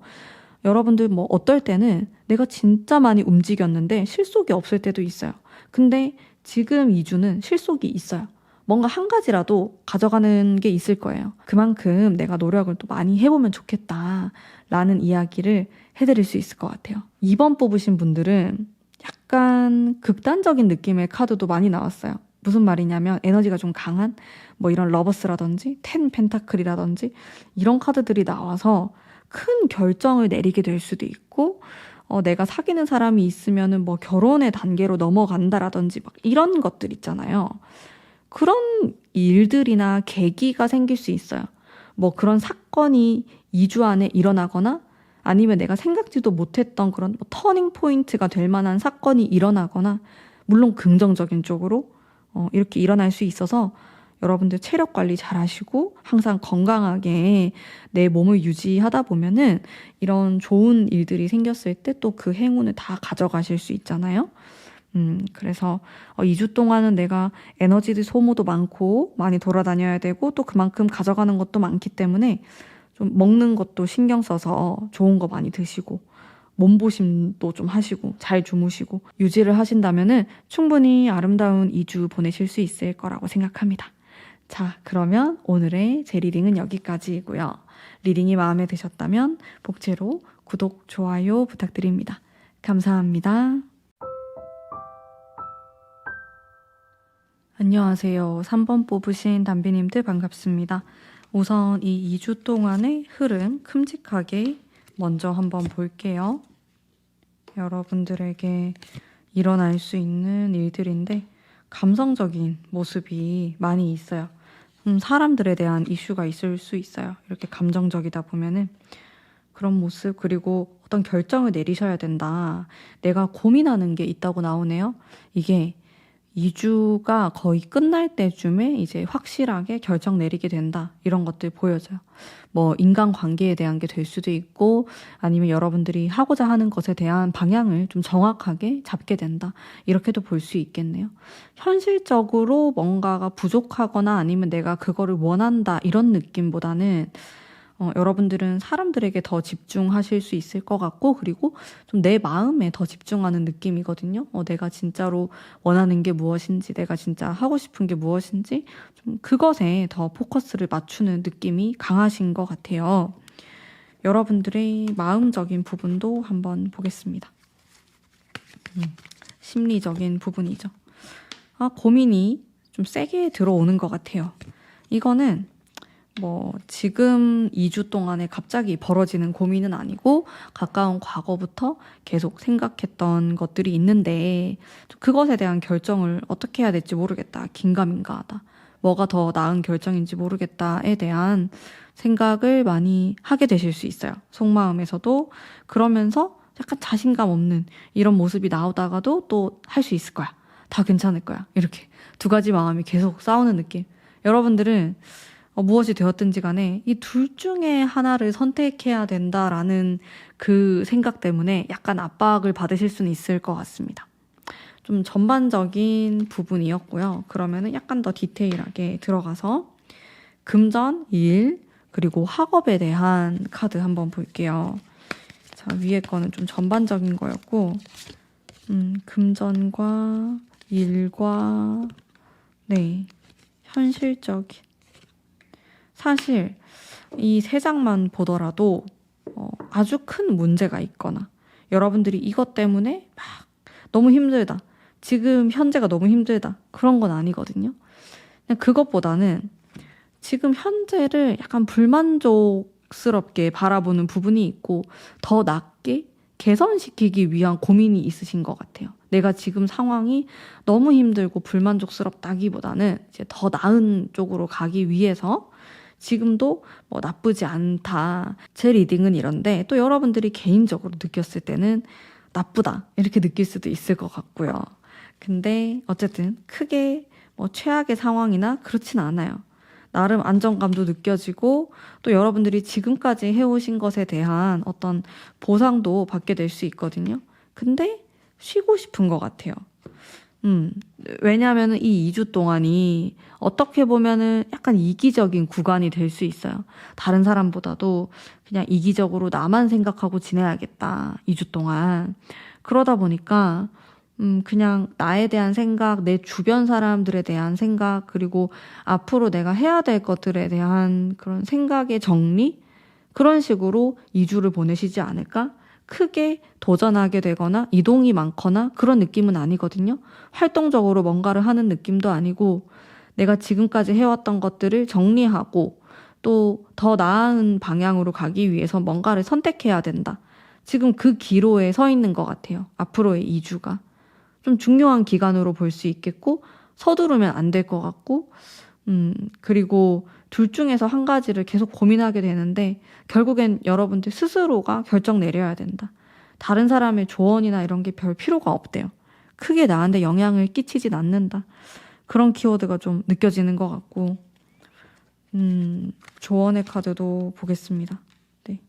여러분들 뭐 어떨 때는 내가 진짜 많이 움직였는데 실속이 없을 때도 있어요. 근데 지금 2주는 실속이 있어요. 뭔가 한 가지라도 가져가는 게 있을 거예요. 그만큼 내가 노력을 또 많이 해보면 좋겠다라는 이야기를 해드릴 수 있을 것 같아요. 2번 뽑으신 분들은 약간 극단적인 느낌의 카드도 많이 나왔어요. 무슨 말이냐면 에너지가 좀 강한 뭐 이런 러버스라든지 텐 펜타클이라든지 이런 카드들이 나와서 큰 결정을 내리게 될 수도 있고 내가 사귀는 사람이 있으면은 뭐 결혼의 단계로 넘어간다라든지 막 이런 것들 있잖아요. 그런 일들이나 계기가 생길 수 있어요. 뭐 그런 사건이 2주 안에 일어나거나 아니면 내가 생각지도 못했던 그런 뭐 터닝 포인트가 될 만한 사건이 일어나거나 물론 긍정적인 쪽으로 이렇게 일어날 수 있어서 여러분들 체력 관리 잘 하시고 항상 건강하게 내 몸을 유지하다 보면은 이런 좋은 일들이 생겼을 때 또 그 행운을 다 가져가실 수 있잖아요. 그래서 2주 동안은 내가 에너지 소모도 많고 많이 돌아다녀야 되고 또 그만큼 가져가는 것도 많기 때문에 좀 먹는 것도 신경 써서 좋은 거 많이 드시고 몸보심도 좀 하시고 잘 주무시고 유지를 하신다면은 충분히 아름다운 2주 보내실 수 있을 거라고 생각합니다. 자, 그러면 오늘의 제 리딩은 여기까지이고요. 리딩이 마음에 드셨다면 복채로 구독, 좋아요 부탁드립니다. 감사합니다. 안녕하세요. 3번 뽑으신 담비님들 반갑습니다. 우선 이 2주 동안의 흐름 큼직하게 먼저 한번 볼게요. 여러분들에게 일어날 수 있는 일들인데 감성적인 모습이 많이 있어요. 사람들에 대한 이슈가 있을 수 있어요. 이렇게 감정적이다 보면은 그런 모습 그리고 어떤 결정을 내리셔야 된다. 내가 고민하는 게 있다고 나오네요. 이게 2주가 거의 끝날 때쯤에 이제 확실하게 결정 내리게 된다. 이런 것들 보여져요. 뭐 인간관계에 대한 게 될 수도 있고 아니면 여러분들이 하고자 하는 것에 대한 방향을 좀 정확하게 잡게 된다. 이렇게도 볼 수 있겠네요. 현실적으로 뭔가가 부족하거나 아니면 내가 그거를 원한다. 이런 느낌보다는 여러분들은 사람들에게 더 집중하실 수 있을 것 같고 그리고 좀 내 마음에 더 집중하는 느낌이거든요. 내가 진짜로 원하는 게 무엇인지 내가 진짜 하고 싶은 게 무엇인지 좀 그것에 더 포커스를 맞추는 느낌이 강하신 것 같아요. 여러분들의 마음적인 부분도 한번 보겠습니다. 심리적인 부분이죠. 고민이 좀 세게 들어오는 것 같아요. 이거는 뭐 지금 2주 동안에 갑자기 벌어지는 고민은 아니고 가까운 과거부터 계속 생각했던 것들이 있는데 그것에 대한 결정을 어떻게 해야 될지 모르겠다. 긴가민가하다. 뭐가 더 나은 결정인지 모르겠다에 대한 생각을 많이 하게 되실 수 있어요. 속마음에서도. 그러면서 약간 자신감 없는 이런 모습이 나오다가도 또 할 수 있을 거야. 다 괜찮을 거야. 이렇게 두 가지 마음이 계속 싸우는 느낌. 여러분들은 무엇이 되었든지 간에 이 둘 중에 하나를 선택해야 된다라는 그 생각 때문에 약간 압박을 받으실 수는 있을 것 같습니다. 좀 전반적인 부분이었고요. 그러면은 약간 더 디테일하게 들어가서 금전, 일, 그리고 학업에 대한 카드 한번 볼게요. 자, 위에 거는 좀 전반적인 거였고, 금전과 일과, 네, 현실적인. 사실 이 세 장만 보더라도 아주 큰 문제가 있거나 여러분들이 이것 때문에 막 너무 힘들다. 지금 현재가 너무 힘들다. 그런 건 아니거든요. 그냥 그것보다는 지금 현재를 약간 불만족스럽게 바라보는 부분이 있고 더 낫게 개선시키기 위한 고민이 있으신 것 같아요. 내가 지금 상황이 너무 힘들고 불만족스럽다기보다는 이제 더 나은 쪽으로 가기 위해서 지금도 뭐 나쁘지 않다. 제 리딩은 이런데 또 여러분들이 개인적으로 느꼈을 때는 나쁘다. 이렇게 느낄 수도 있을 것 같고요. 근데 어쨌든 크게 뭐 최악의 상황이나 그렇진 않아요. 나름 안정감도 느껴지고 또 여러분들이 지금까지 해오신 것에 대한 어떤 보상도 받게 될 수 있거든요. 근데 쉬고 싶은 것 같아요. 왜냐하면 이 2주 동안이 어떻게 보면은 약간 이기적인 구간이 될 수 있어요. 다른 사람보다도 그냥 이기적으로 나만 생각하고 지내야겠다. 2주 동안. 그러다 보니까 그냥 나에 대한 생각, 내 주변 사람들에 대한 생각, 그리고 앞으로 내가 해야 될 것들에 대한 그런 생각의 정리? 그런 식으로 2주를 보내시지 않을까? 크게 도전하게 되거나 이동이 많거나 그런 느낌은 아니거든요. 활동적으로 뭔가를 하는 느낌도 아니고 내가 지금까지 해왔던 것들을 정리하고 또 더 나은 방향으로 가기 위해서 뭔가를 선택해야 된다. 지금 그 기로에 서 있는 것 같아요. 앞으로의 2주가. 좀 중요한 기간으로 볼 수 있겠고 서두르면 안 될 것 같고 그리고 둘 중에서 한 가지를 계속 고민하게 되는데 결국엔 여러분들 스스로가 결정 내려야 된다. 다른 사람의 조언이나 이런 게 별 필요가 없대요. 크게 나한테 영향을 끼치진 않는다. 그런 키워드가 좀 느껴지는 것 같고 조언의 카드도 보겠습니다. 네.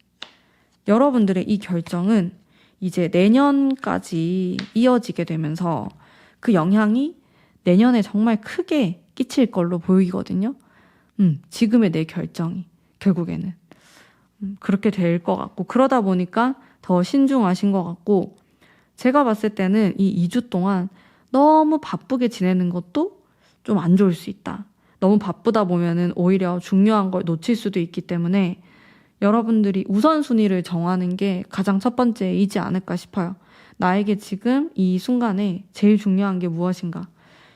여러분들의 이 결정은 이제 내년까지 이어지게 되면서 그 영향이 내년에 정말 크게 끼칠 걸로 보이거든요. 지금의 내 결정이 결국에는 그렇게 될 것 같고 그러다 보니까 더 신중하신 것 같고 제가 봤을 때는 이 2주 동안 너무 바쁘게 지내는 것도 좀 안 좋을 수 있다. 너무 바쁘다 보면은 오히려 중요한 걸 놓칠 수도 있기 때문에 여러분들이 우선순위를 정하는 게 가장 첫 번째이지 않을까 싶어요. 나에게 지금 이 순간에 제일 중요한 게 무엇인가?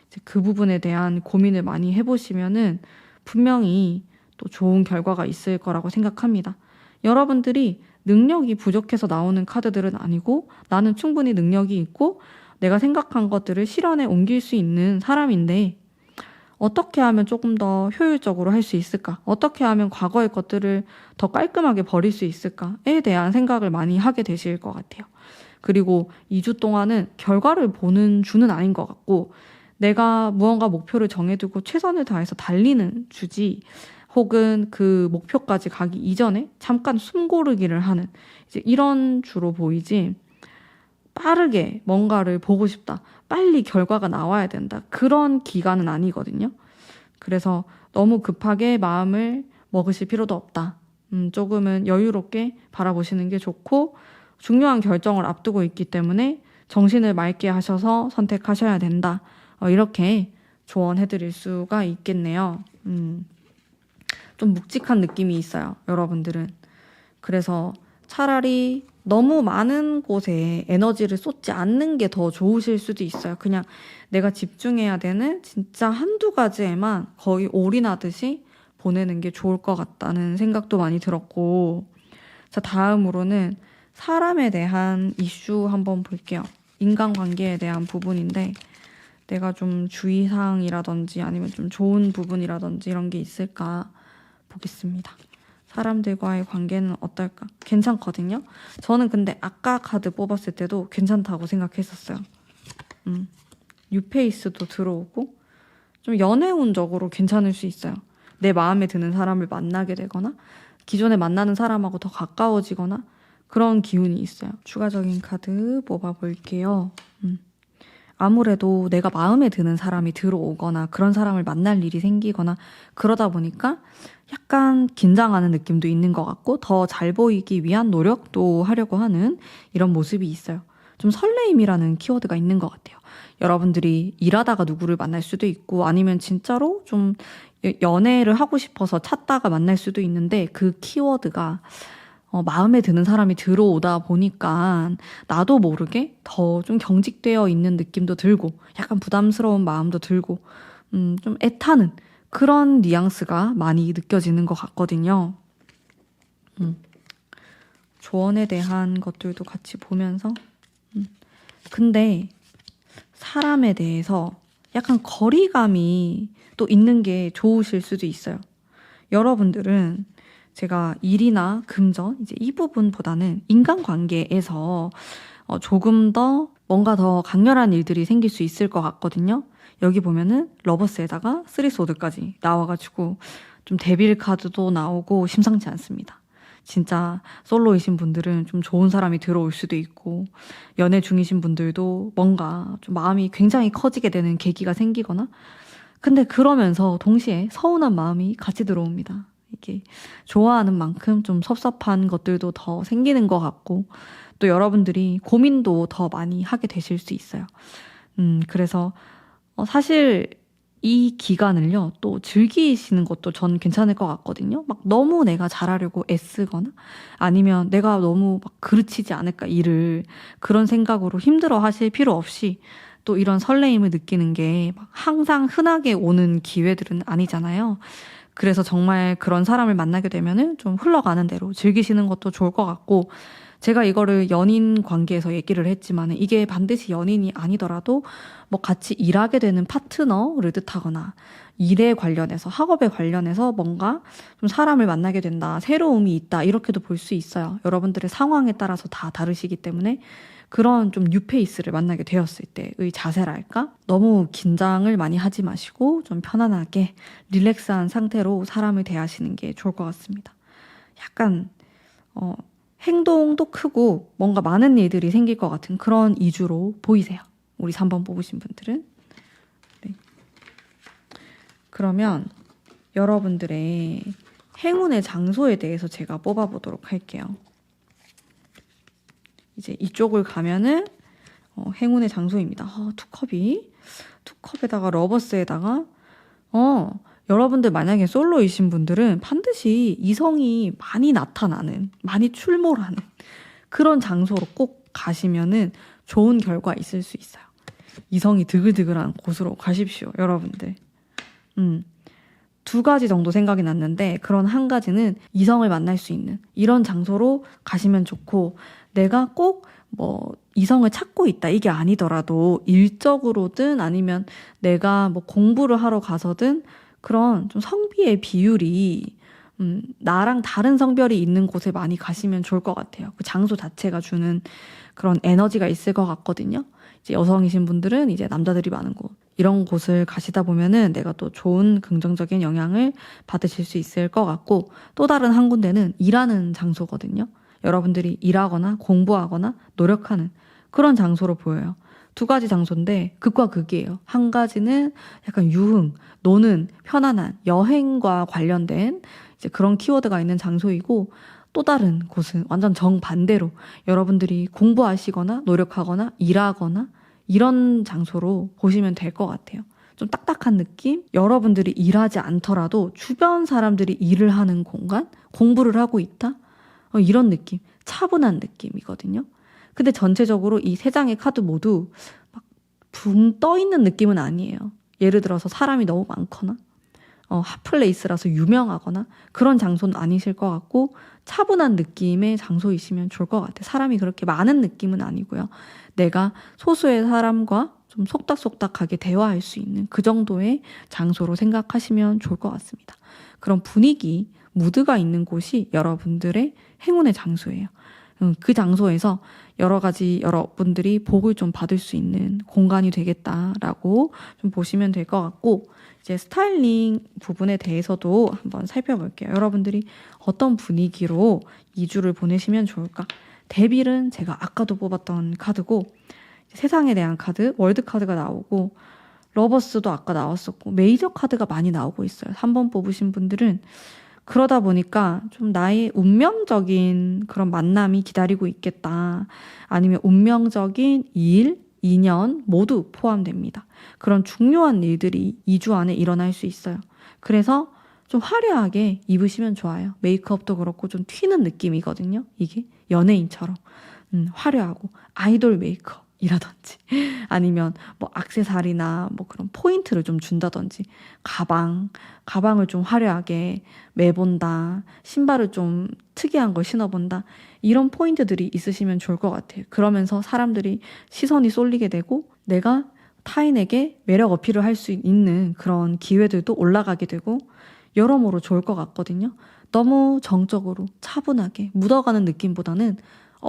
이제 그 부분에 대한 고민을 많이 해보시면은 분명히 또 좋은 결과가 있을 거라고 생각합니다. 여러분들이 능력이 부족해서 나오는 카드들은 아니고 나는 충분히 능력이 있고 내가 생각한 것들을 실현에 옮길 수 있는 사람인데 어떻게 하면 조금 더 효율적으로 할 수 있을까? 어떻게 하면 과거의 것들을 더 깔끔하게 버릴 수 있을까에 대한 생각을 많이 하게 되실 것 같아요. 그리고 2주 동안은 결과를 보는 주는 아닌 것 같고 내가 무언가 목표를 정해두고 최선을 다해서 달리는 주지 혹은 그 목표까지 가기 이전에 잠깐 숨 고르기를 하는 이제 이런 주로 보이지 빠르게 뭔가를 보고 싶다. 빨리 결과가 나와야 된다. 그런 기간은 아니거든요. 그래서 너무 급하게 마음을 먹으실 필요도 없다. 조금은 여유롭게 바라보시는 게 좋고 중요한 결정을 앞두고 있기 때문에 정신을 맑게 하셔서 선택하셔야 된다. 이렇게 조언해드릴 수가 있겠네요. 좀 묵직한 느낌이 있어요. 여러분들은. 그래서 차라리 너무 많은 곳에 에너지를 쏟지 않는 게 더 좋으실 수도 있어요. 그냥 내가 집중해야 되는 진짜 한두 가지에만 거의 올인하듯이 보내는 게 좋을 것 같다는 생각도 많이 들었고 자, 다음으로는 사람에 대한 이슈 한번 볼게요. 인간관계에 대한 부분인데 내가 좀 주의사항이라든지 아니면 좀 좋은 부분이라든지 이런 게 있을까 보겠습니다. 사람들과의 관계는 어떨까? 괜찮거든요. 저는 근데 아까 카드 뽑았을 때도 괜찮다고 생각했었어요. 뉴페이스도 들어오고 좀 연애운적으로 괜찮을 수 있어요. 내 마음에 드는 사람을 만나게 되거나 기존에 만나는 사람하고 더 가까워지거나 그런 기운이 있어요. 추가적인 카드 뽑아볼게요. 아무래도 내가 마음에 드는 사람이 들어오거나 그런 사람을 만날 일이 생기거나 그러다 보니까 약간 긴장하는 느낌도 있는 것 같고 더 잘 보이기 위한 노력도 하려고 하는 이런 모습이 있어요. 좀 설레임이라는 키워드가 있는 것 같아요. 여러분들이 일하다가 누구를 만날 수도 있고 아니면 진짜로 좀 연애를 하고 싶어서 찾다가 만날 수도 있는데 그 키워드가 마음에 드는 사람이 들어오다 보니까 나도 모르게 더 좀 경직되어 있는 느낌도 들고 약간 부담스러운 마음도 들고 좀 애타는 그런 뉘앙스가 많이 느껴지는 것 같거든요. 조언에 대한 것들도 같이 보면서 근데 사람에 대해서 약간 거리감이 또 있는 게 좋으실 수도 있어요. 여러분들은 제가 일이나 금전 이제 이 부분보다는 인간관계에서 조금 더 뭔가 더 강렬한 일들이 생길 수 있을 것 같거든요. 여기 보면은 러버스에다가 쓰리소드까지 나와가지고 좀 데빌 카드도 나오고 심상치 않습니다. 진짜 솔로이신 분들은 좀 좋은 사람이 들어올 수도 있고 연애 중이신 분들도 뭔가 좀 마음이 굉장히 커지게 되는 계기가 생기거나 근데 그러면서 동시에 서운한 마음이 같이 들어옵니다. 이게 좋아하는 만큼 좀 섭섭한 것들도 더 생기는 것 같고 또 여러분들이 고민도 더 많이 하게 되실 수 있어요. 그래서 사실 이 기간을요 또 즐기시는 것도 전 괜찮을 것 같거든요. 막 너무 내가 잘하려고 애쓰거나 아니면 내가 너무 막 그르치지 않을까 일을 그런 생각으로 힘들어 하실 필요 없이 또 이런 설레임을 느끼는 게 막 항상 흔하게 오는 기회들은 아니잖아요. 그래서 정말 그런 사람을 만나게 되면은 좀 흘러가는 대로 즐기시는 것도 좋을 것 같고 제가 이거를 연인 관계에서 얘기를 했지만 이게 반드시 연인이 아니더라도 뭐 같이 일하게 되는 파트너를 뜻하거나 일에 관련해서 학업에 관련해서 뭔가 좀 사람을 만나게 된다, 새로움이 있다 이렇게도 볼 수 있어요. 여러분들의 상황에 따라서 다 다르시기 때문에 그런 좀 뉴페이스를 만나게 되었을 때의 자세랄까? 너무 긴장을 많이 하지 마시고 좀 편안하게 릴렉스한 상태로 사람을 대하시는 게 좋을 것 같습니다. 약간 행동도 크고 뭔가 많은 일들이 생길 것 같은 그런 이주로 보이세요. 우리 3번 뽑으신 분들은. 네. 그러면 여러분들의 행운의 장소에 대해서 제가 뽑아보도록 할게요. 이제 이쪽을 가면은 행운의 장소입니다. 투컵에다가 러버스에다가 여러분들 만약에 솔로이신 분들은 반드시 이성이 많이 나타나는, 많이 출몰하는 그런 장소로 꼭 가시면은 좋은 결과 있을 수 있어요. 이성이 드글드글한 곳으로 가십시오, 여러분들. 두 가지 정도 생각이 났는데 그런 한 가지는 이성을 만날 수 있는 이런 장소로 가시면 좋고 내가 꼭 뭐 이성을 찾고 있다 이게 아니더라도 일적으로든 아니면 내가 뭐 공부를 하러 가서든 그런 좀 성비의 비율이 나랑 다른 성별이 있는 곳에 많이 가시면 좋을 것 같아요. 그 장소 자체가 주는 그런 에너지가 있을 것 같거든요. 이제 여성이신 분들은 이제 남자들이 많은 곳 이런 곳을 가시다 보면은 내가 또 좋은 긍정적인 영향을 받으실 수 있을 것 같고 또 다른 한 군데는 일하는 장소거든요. 여러분들이 일하거나 공부하거나 노력하는 그런 장소로 보여요. 두 가지 장소인데 극과 극이에요. 한 가지는 약간 유흥, 노는, 편안한 여행과 관련된 이제 그런 키워드가 있는 장소이고 또 다른 곳은 완전 정반대로 여러분들이 공부하시거나 노력하거나 일하거나 이런 장소로 보시면 될 것 같아요. 좀 딱딱한 느낌? 여러분들이 일하지 않더라도 주변 사람들이 일을 하는 공간? 공부를 하고 있다? 이런 느낌, 차분한 느낌이거든요. 근데 전체적으로 이 세 장의 카드 모두 막 붕 떠 있는 느낌은 아니에요. 예를 들어서 사람이 너무 많거나 핫플레이스라서 유명하거나 그런 장소는 아니실 것 같고 차분한 느낌의 장소이시면 좋을 것 같아요. 사람이 그렇게 많은 느낌은 아니고요. 내가 소수의 사람과 좀 속닥속닥하게 대화할 수 있는 그 정도의 장소로 생각하시면 좋을 것 같습니다. 그런 분위기, 무드가 있는 곳이 여러분들의 행운의 장소예요. 그 장소에서 여러 가지 여러분들이 복을 좀 받을 수 있는 공간이 되겠다라고 좀 보시면 될 것 같고, 이제 스타일링 부분에 대해서도 한번 살펴볼게요. 여러분들이 어떤 분위기로 2주를 보내시면 좋을까? 데빌은 제가 아까도 뽑았던 카드고, 세상에 대한 카드, 월드 카드가 나오고, 러버스도 아까 나왔었고, 메이저 카드가 많이 나오고 있어요. 3번 뽑으신 분들은 그러다 보니까 좀 나의 운명적인 그런 만남이 기다리고 있겠다. 아니면 운명적인 일, 인연 모두 포함됩니다. 그런 중요한 일들이 2주 안에 일어날 수 있어요. 그래서 좀 화려하게 입으시면 좋아요. 메이크업도 그렇고 좀 튀는 느낌이거든요. 이게 연예인처럼 화려하고 아이돌 메이크업이라든지 아니면 뭐 액세서리나 뭐 그런 포인트를 좀 준다든지 가방을 좀 화려하게 매본다, 신발을 좀 특이한 걸 신어본다, 이런 포인트들이 있으시면 좋을 것 같아요. 그러면서 사람들이 시선이 쏠리게 되고 내가 타인에게 매력 어필을 할 수 있는 그런 기회들도 올라가게 되고 여러모로 좋을 것 같거든요. 너무 정적으로 차분하게 묻어가는 느낌보다는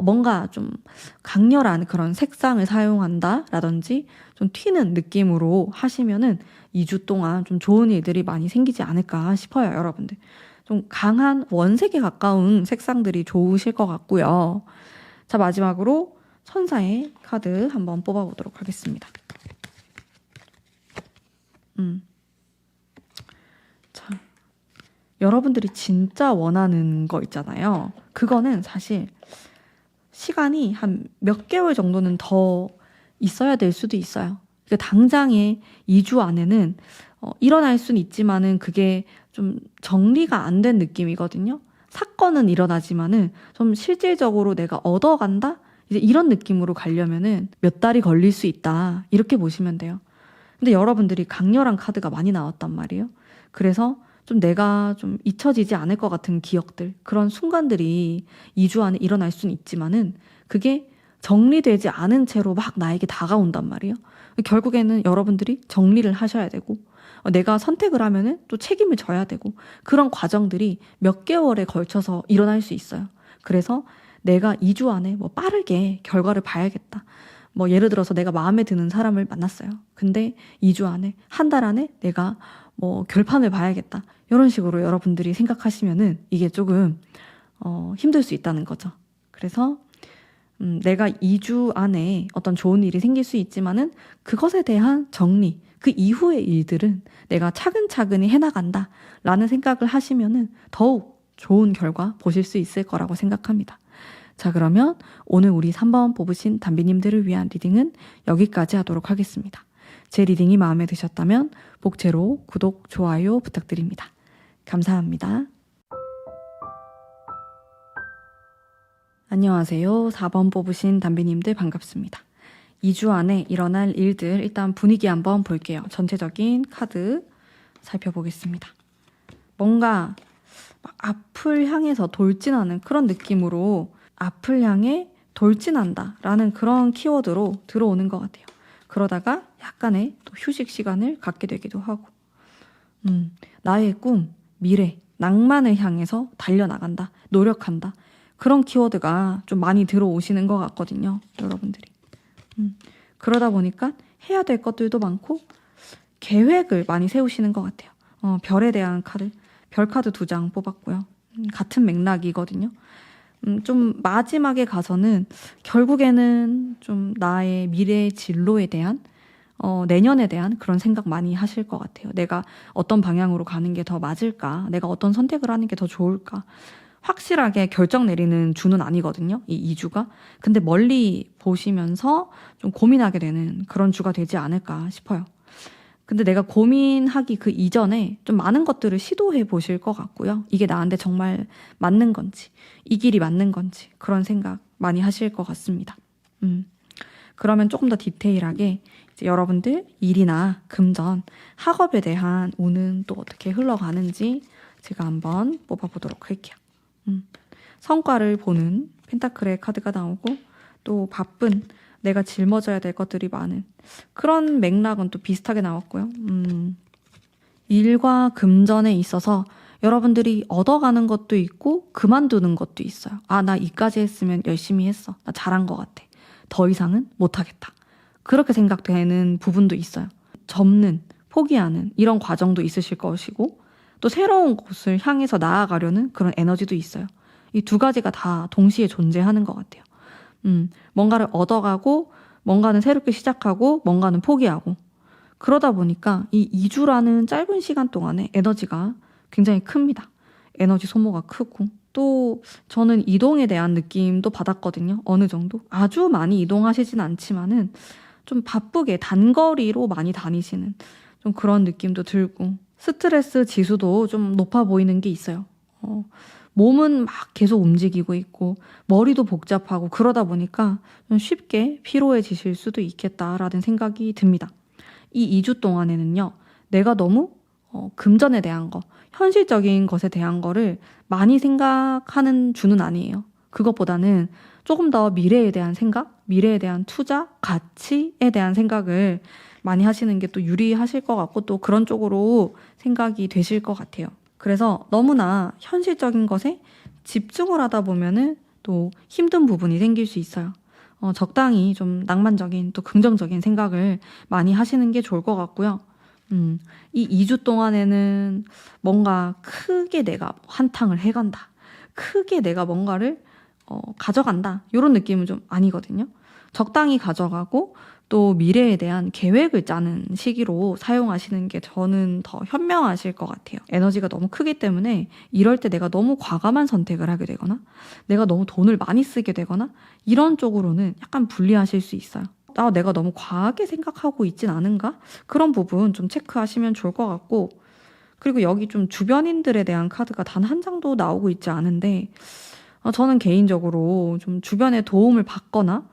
뭔가 좀 강렬한 그런 색상을 사용한다라든지 좀 튀는 느낌으로 하시면은 2주 동안 좀 좋은 일들이 많이 생기지 않을까 싶어요, 여러분들. 좀 강한 원색에 가까운 색상들이 좋으실 것 같고요. 자, 마지막으로 천사의 카드 한번 뽑아보도록 하겠습니다. 자, 여러분들이 진짜 원하는 거 있잖아요. 그거는 사실 시간이 한 몇 개월 정도는 더 있어야 될 수도 있어요. 그러니까 당장에 2주 안에는 일어날 수는 있지만은 그게 좀 정리가 안 된 느낌이거든요. 사건은 일어나지만은 좀 실질적으로 내가 얻어간다? 이제 이런 느낌으로 가려면은 몇 달이 걸릴 수 있다. 이렇게 보시면 돼요. 근데 여러분들이 강렬한 카드가 많이 나왔단 말이에요. 그래서 좀 내가 좀 잊혀지지 않을 것 같은 기억들, 그런 순간들이 2주 안에 일어날 수는 있지만은 그게 정리되지 않은 채로 막 나에게 다가온단 말이에요. 결국에는 여러분들이 정리를 하셔야 되고 내가 선택을 하면은 또 책임을 져야 되고 그런 과정들이 몇 개월에 걸쳐서 일어날 수 있어요. 그래서 내가 2주 안에 뭐 빠르게 결과를 봐야겠다. 뭐 예를 들어서 내가 마음에 드는 사람을 만났어요. 근데 2주 안에, 한 달 안에 내가 뭐 결판을 봐야겠다. 이런 식으로 여러분들이 생각하시면은 이게 조금 힘들 수 있다는 거죠. 그래서 내가 2주 안에 어떤 좋은 일이 생길 수 있지만은 그것에 대한 정리, 그 이후의 일들은 내가 차근차근히 해나간다 라는 생각을 하시면은 더욱 좋은 결과 보실 수 있을 거라고 생각합니다. 자, 그러면 오늘 우리 3번 뽑으신 담비님들을 위한 리딩은 여기까지 하도록 하겠습니다. 제 리딩이 마음에 드셨다면 복제로 구독, 좋아요 부탁드립니다. 감사합니다. 안녕하세요. 4번 뽑으신 담비님들 반갑습니다. 2주 안에 일어날 일들, 일단 분위기 한번 볼게요. 전체적인 카드 살펴보겠습니다. 뭔가 앞을 향해서 돌진하는 그런 느낌으로 앞을 향해 돌진한다 라는 그런 키워드로 들어오는 것 같아요. 그러다가 약간의 또 휴식 시간을 갖게 되기도 하고 나의 꿈, 미래, 낭만을 향해서 달려나간다, 노력한다, 그런 키워드가 좀 많이 들어오시는 것 같거든요, 여러분들이. 그러다 보니까 해야 될 것들도 많고 계획을 많이 세우시는 것 같아요. 별에 대한 카드, 별 카드 2장 뽑았고요. 같은 맥락이거든요. 좀 마지막에 가서는 결국에는 좀 나의 미래의 진로에 대한 내년에 대한 그런 생각 많이 하실 것 같아요. 내가 어떤 방향으로 가는 게 더 맞을까? 내가 어떤 선택을 하는 게 더 좋을까? 확실하게 결정 내리는 주는 아니거든요, 이 2주가. 근데 멀리 보시면서 좀 고민하게 되는 그런 주가 되지 않을까 싶어요. 근데 내가 고민하기 그 이전에 좀 많은 것들을 시도해 보실 것 같고요. 이게 나한테 정말 맞는 건지, 이 길이 맞는 건지 그런 생각 많이 하실 것 같습니다. 그러면 조금 더 디테일하게 이제 여러분들 일이나 금전, 학업에 대한 운은 또 어떻게 흘러가는지 제가 한번 뽑아보도록 할게요. 성과를 보는 펜타클의 카드가 나오고 또 바쁜, 내가 짊어져야 될 것들이 많은 그런 맥락은 또 비슷하게 나왔고요. 일과 금전에 있어서 여러분들이 얻어가는 것도 있고 그만두는 것도 있어요. 아, 나 이까지 했으면 열심히 했어. 나 잘한 것 같아. 더 이상은 못하겠다. 그렇게 생각되는 부분도 있어요. 접는, 포기하는 이런 과정도 있으실 것이고 또 새로운 곳을 향해서 나아가려는 그런 에너지도 있어요. 이 두 가지가 다 동시에 존재하는 것 같아요. 뭔가를 얻어가고 뭔가는 새롭게 시작하고 뭔가는 포기하고 그러다 보니까 이 2주라는 짧은 시간 동안에 에너지가 굉장히 큽니다. 에너지 소모가 크고 또 저는 이동에 대한 느낌도 받았거든요. 어느 정도. 아주 많이 이동하시진 않지만은 좀 바쁘게 단거리로 많이 다니시는 좀 그런 느낌도 들고 스트레스 지수도 좀 높아 보이는 게 있어요. 몸은 막 계속 움직이고 있고 머리도 복잡하고 그러다 보니까 좀 쉽게 피로해지실 수도 있겠다라는 생각이 듭니다. 이 2주 동안에는요. 내가 너무 금전에 대한 거, 현실적인 것에 대한 거를 많이 생각하는 주는 아니에요. 그것보다는 조금 더 미래에 대한 생각, 미래에 대한 투자, 가치에 대한 생각을 많이 하시는 게 또 유리하실 것 같고 또 그런 쪽으로 생각이 되실 것 같아요. 그래서 너무나 현실적인 것에 집중을 하다 보면은 또 힘든 부분이 생길 수 있어요. 적당히 좀 낭만적인 또 긍정적인 생각을 많이 하시는 게 좋을 것 같고요. 이 2주 동안에는 뭔가 크게 내가 한탕을 해간다. 크게 내가 뭔가를 가져간다. 이런 느낌은 좀 아니거든요. 적당히 가져가고 또 미래에 대한 계획을 짜는 시기로 사용하시는 게 저는 더 현명하실 것 같아요. 에너지가 너무 크기 때문에 이럴 때 내가 너무 과감한 선택을 하게 되거나 내가 너무 돈을 많이 쓰게 되거나 이런 쪽으로는 약간 불리하실 수 있어요. 내가 너무 과하게 생각하고 있진 않은가? 그런 부분 좀 체크하시면 좋을 것 같고 그리고 여기 좀 주변인들에 대한 카드가 단 한 장도 나오고 있지 않은데 저는 개인적으로 좀 주변에 도움을 받거나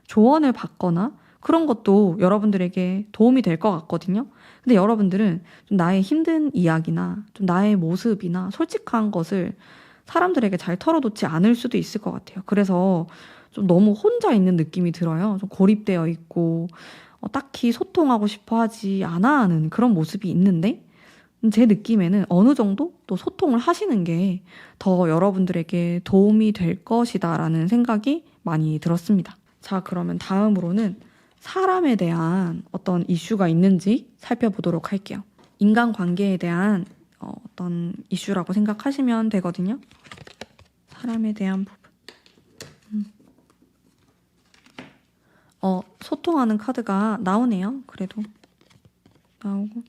조언을 받거나 그런 것도 여러분들에게 도움이 될 것 같거든요. 근데 여러분들은 좀 나의 힘든 이야기나 좀 나의 모습이나 솔직한 것을 사람들에게 잘 털어놓지 않을 수도 있을 것 같아요. 그래서 좀 너무 혼자 있는 느낌이 들어요. 좀 고립되어 있고 딱히 소통하고 싶어 하지 않아 하는 그런 모습이 있는데 제 느낌에는 어느 정도 또 소통을 하시는 게 더 여러분들에게 도움이 될 것이다라는 생각이 많이 들었습니다. 자, 그러면 다음으로는 사람에 대한 어떤 이슈가 있는지 살펴보도록 할게요. 인간관계에 대한 어떤 이슈라고 생각하시면 되거든요. 사람에 대한 부분. 소통하는 카드가 나오네요. 그래도 나오고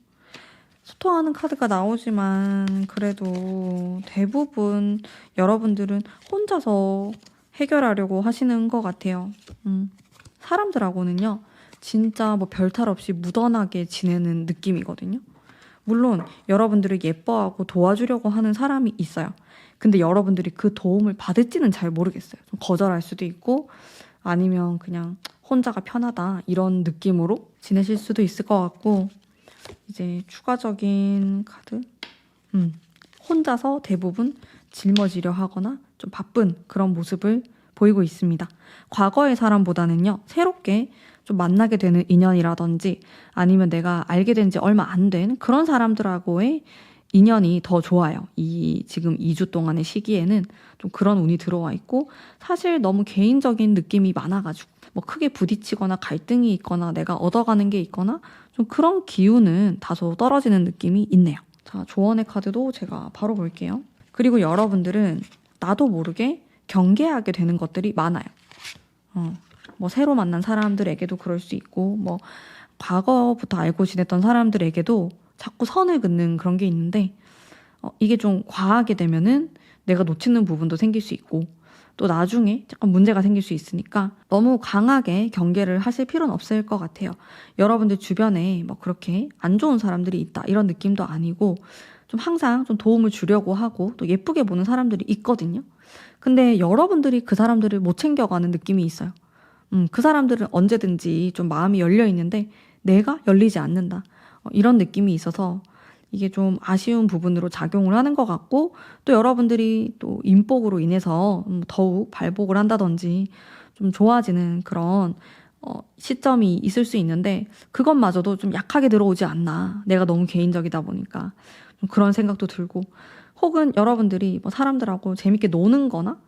소통하는 카드가 나오지만 그래도 대부분 여러분들은 혼자서 해결하려고 하시는 것 같아요. 사람들하고는요, 진짜 뭐 별탈 없이 무던하게 지내는 느낌이거든요. 물론 여러분들을 예뻐하고 도와주려고 하는 사람이 있어요. 근데 여러분들이 그 도움을 받을지는 잘 모르겠어요. 좀 거절할 수도 있고 아니면 그냥 혼자가 편하다 이런 느낌으로 지내실 수도 있을 것 같고 이제 추가적인 카드 혼자서 대부분 짊어지려 하거나 좀 바쁜 그런 모습을 보이고 있습니다. 과거의 사람보다는요, 새롭게 좀 만나게 되는 인연이라든지 아니면 내가 알게 된 지 얼마 안 된 그런 사람들하고의 인연이 더 좋아요. 지금 2주 동안의 시기에는 좀 그런 운이 들어와 있고 사실 너무 개인적인 느낌이 많아가지고 뭐 크게 부딪히거나 갈등이 있거나 내가 얻어가는 게 있거나 좀 그런 기운은 다소 떨어지는 느낌이 있네요. 자, 조언의 카드도 제가 바로 볼게요. 그리고 여러분들은 나도 모르게 경계하게 되는 것들이 많아요. 뭐 새로 만난 사람들에게도 그럴 수 있고 뭐 과거부터 알고 지냈던 사람들에게도 자꾸 선을 긋는 그런 게 있는데 이게 좀 과하게 되면은 내가 놓치는 부분도 생길 수 있고 또 나중에 약간 문제가 생길 수 있으니까 너무 강하게 경계를 하실 필요는 없을 것 같아요. 여러분들 주변에 뭐 그렇게 안 좋은 사람들이 있다 이런 느낌도 아니고 좀 항상 좀 도움을 주려고 하고 또 예쁘게 보는 사람들이 있거든요. 근데 여러분들이 그 사람들을 못 챙겨가는 느낌이 있어요. 그 사람들은 언제든지 좀 마음이 열려 있는데 내가 열리지 않는다. 이런 느낌이 있어서 이게 좀 아쉬운 부분으로 작용을 하는 것 같고 또 여러분들이 또 인복으로 인해서 더욱 발복을 한다든지 좀 좋아지는 그런 시점이 있을 수 있는데 그것마저도 좀 약하게 들어오지 않나. 내가 너무 개인적이다 보니까 좀 그런 생각도 들고 혹은 여러분들이 뭐 사람들하고 재밌게 노는 거나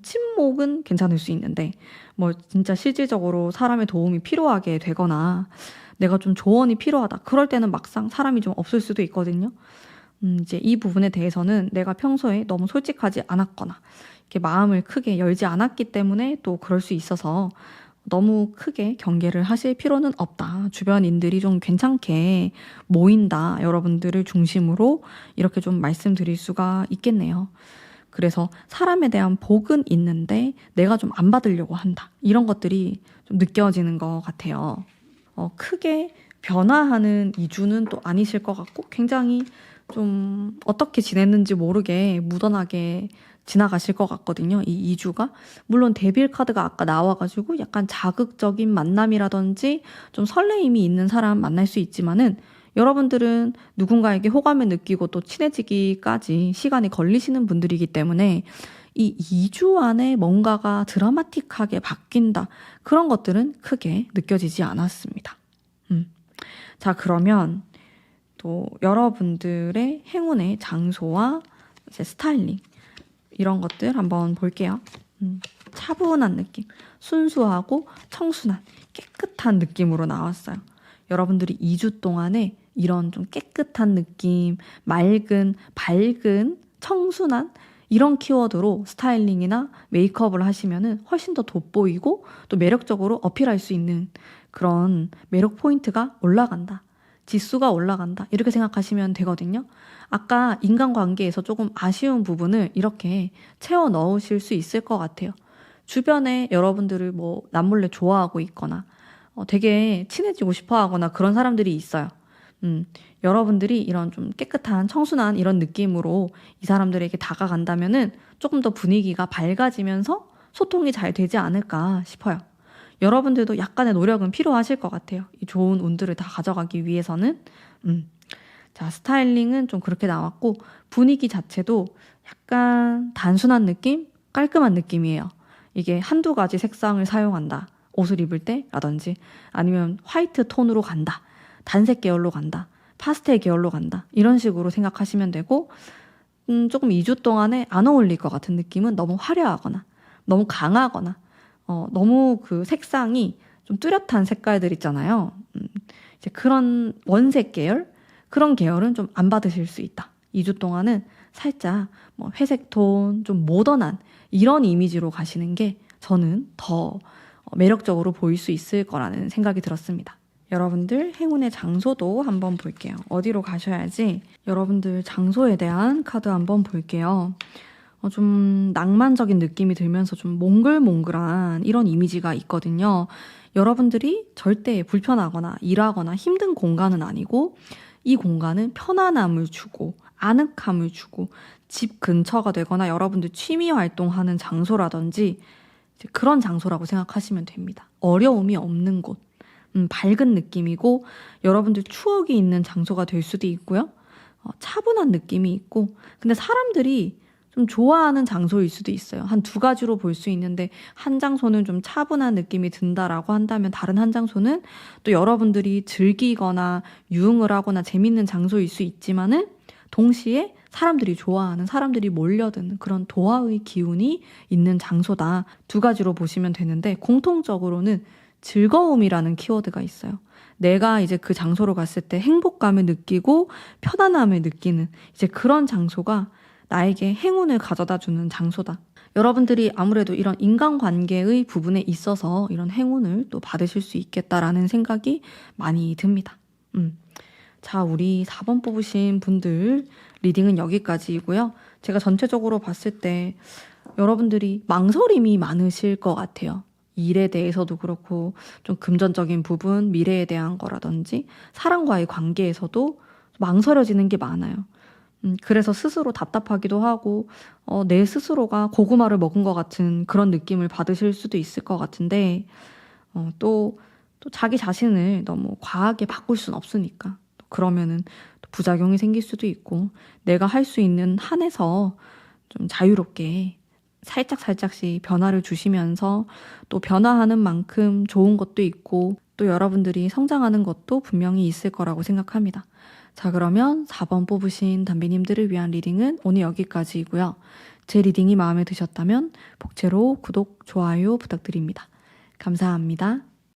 친목은 괜찮을 수 있는데 뭐 진짜 실질적으로 사람의 도움이 필요하게 되거나 내가 좀 조언이 필요하다. 그럴 때는 막상 사람이 좀 없을 수도 있거든요. 이제 이 부분에 대해서는 내가 평소에 너무 솔직하지 않았거나 이렇게 마음을 크게 열지 않았기 때문에 또 그럴 수 있어서 너무 크게 경계를 하실 필요는 없다. 주변인들이 좀 괜찮게 모인다. 여러분들을 중심으로 이렇게 좀 말씀드릴 수가 있겠네요. 그래서 사람에 대한 복은 있는데 내가 좀 안 받으려고 한다. 이런 것들이 좀 느껴지는 것 같아요. 크게 변화하는 2주는 또 아니실 것 같고 굉장히 좀 어떻게 지냈는지 모르게 무던하게 지나가실 것 같거든요. 이 2주가. 물론 데빌 카드가 아까 나와가지고 약간 자극적인 만남이라든지 좀 설레임이 있는 사람 만날 수 있지만은 여러분들은 누군가에게 호감을 느끼고 또 친해지기까지 시간이 걸리시는 분들이기 때문에 이 2주 안에 뭔가가 드라마틱하게 바뀐다. 그런 것들은 크게 느껴지지 않았습니다. 자, 그러면 또 여러분들의 행운의 장소와 이제 스타일링 이런 것들 한번 볼게요. 차분한 느낌, 순수하고 청순한 깨끗한 느낌으로 나왔어요. 여러분들이 2주 동안에 이런 좀 깨끗한 느낌, 맑은, 밝은, 청순한 이런 키워드로 스타일링이나 메이크업을 하시면은 훨씬 더 돋보이고 또 매력적으로 어필할 수 있는 그런 매력 포인트가 올라간다. 지수가 올라간다. 이렇게 생각하시면 되거든요. 아까 인간관계에서 조금 아쉬운 부분을 이렇게 채워 넣으실 수 있을 것 같아요. 주변에 여러분들을 뭐 남몰래 좋아하고 있거나 되게 친해지고 싶어 하거나 그런 사람들이 있어요. 여러분들이 이런 좀 깨끗한 청순한 이런 느낌으로 이 사람들에게 다가간다면은 조금 더 분위기가 밝아지면서 소통이 잘 되지 않을까 싶어요. 여러분들도 약간의 노력은 필요하실 것 같아요. 이 좋은 운들을 다 가져가기 위해서는. 자, 스타일링은 좀 그렇게 나왔고 분위기 자체도 약간 단순한 느낌, 깔끔한 느낌이에요. 이게 한두 가지 색상을 사용한다. 옷을 입을 때라든지 아니면 화이트 톤으로 간다. 단색 계열로 간다. 파스텔 계열로 간다. 이런 식으로 생각하시면 되고 조금 2주 동안에 안 어울릴 것 같은 느낌은 너무 화려하거나 너무 강하거나 너무 그 색상이 좀 뚜렷한 색깔들 있잖아요. 이제 그런 원색 계열? 그런 계열은 좀 안 받으실 수 있다. 2주 동안은 살짝 뭐 회색 톤, 좀 모던한 이런 이미지로 가시는 게 저는 더 매력적으로 보일 수 있을 거라는 생각이 들었습니다. 여러분들 행운의 장소도 한번 볼게요. 어디로 가셔야지? 여러분들 장소에 대한 카드 한번 볼게요. 좀 낭만적인 느낌이 들면서 좀 몽글몽글한 이런 이미지가 있거든요. 여러분들이 절대 불편하거나 일하거나 힘든 공간은 아니고 이 공간은 편안함을 주고 아늑함을 주고 집 근처가 되거나 여러분들 취미 활동하는 장소라든지 이제 그런 장소라고 생각하시면 됩니다. 어려움이 없는 곳, 밝은 느낌이고 여러분들 추억이 있는 장소가 될 수도 있고요. 차분한 느낌이 있고 근데 사람들이 좀 좋아하는 장소일 수도 있어요. 한 두 가지로 볼 수 있는데 한 장소는 좀 차분한 느낌이 든다라고 한다면 다른 한 장소는 또 여러분들이 즐기거나 유흥을 하거나 재밌는 장소일 수 있지만은 동시에 사람들이 좋아하는 사람들이 몰려드는 그런 도화의 기운이 있는 장소다. 두 가지로 보시면 되는데 공통적으로는 즐거움이라는 키워드가 있어요. 내가 이제 그 장소로 갔을 때 행복감을 느끼고 편안함을 느끼는 이제 그런 장소가 나에게 행운을 가져다 주는 장소다. 여러분들이 아무래도 이런 인간관계의 부분에 있어서 이런 행운을 또 받으실 수 있겠다라는 생각이 많이 듭니다. 자, 우리 4번 뽑으신 분들 리딩은 여기까지이고요. 제가 전체적으로 봤을 때 여러분들이 망설임이 많으실 것 같아요. 일에 대해서도 그렇고 좀 금전적인 부분, 미래에 대한 거라든지 사람과의 관계에서도 망설여지는 게 많아요. 그래서 스스로 답답하기도 하고 내 스스로가 고구마를 먹은 것 같은 그런 느낌을 받으실 수도 있을 것 같은데 또 자기 자신을 너무 과하게 바꿀 순 없으니까 그러면은 또 부작용이 생길 수도 있고 내가 할 수 있는 한에서 좀 자유롭게 살짝씩 변화를 주시면서 또 변화하는 만큼 좋은 것도 있고 또 여러분들이 성장하는 것도 분명히 있을 거라고 생각합니다. 자, 그러면 4번 뽑으신 담비님들을 위한 리딩은 오늘 여기까지이고요. 제 리딩이 마음에 드셨다면 복채로 구독, 좋아요 부탁드립니다. 감사합니다.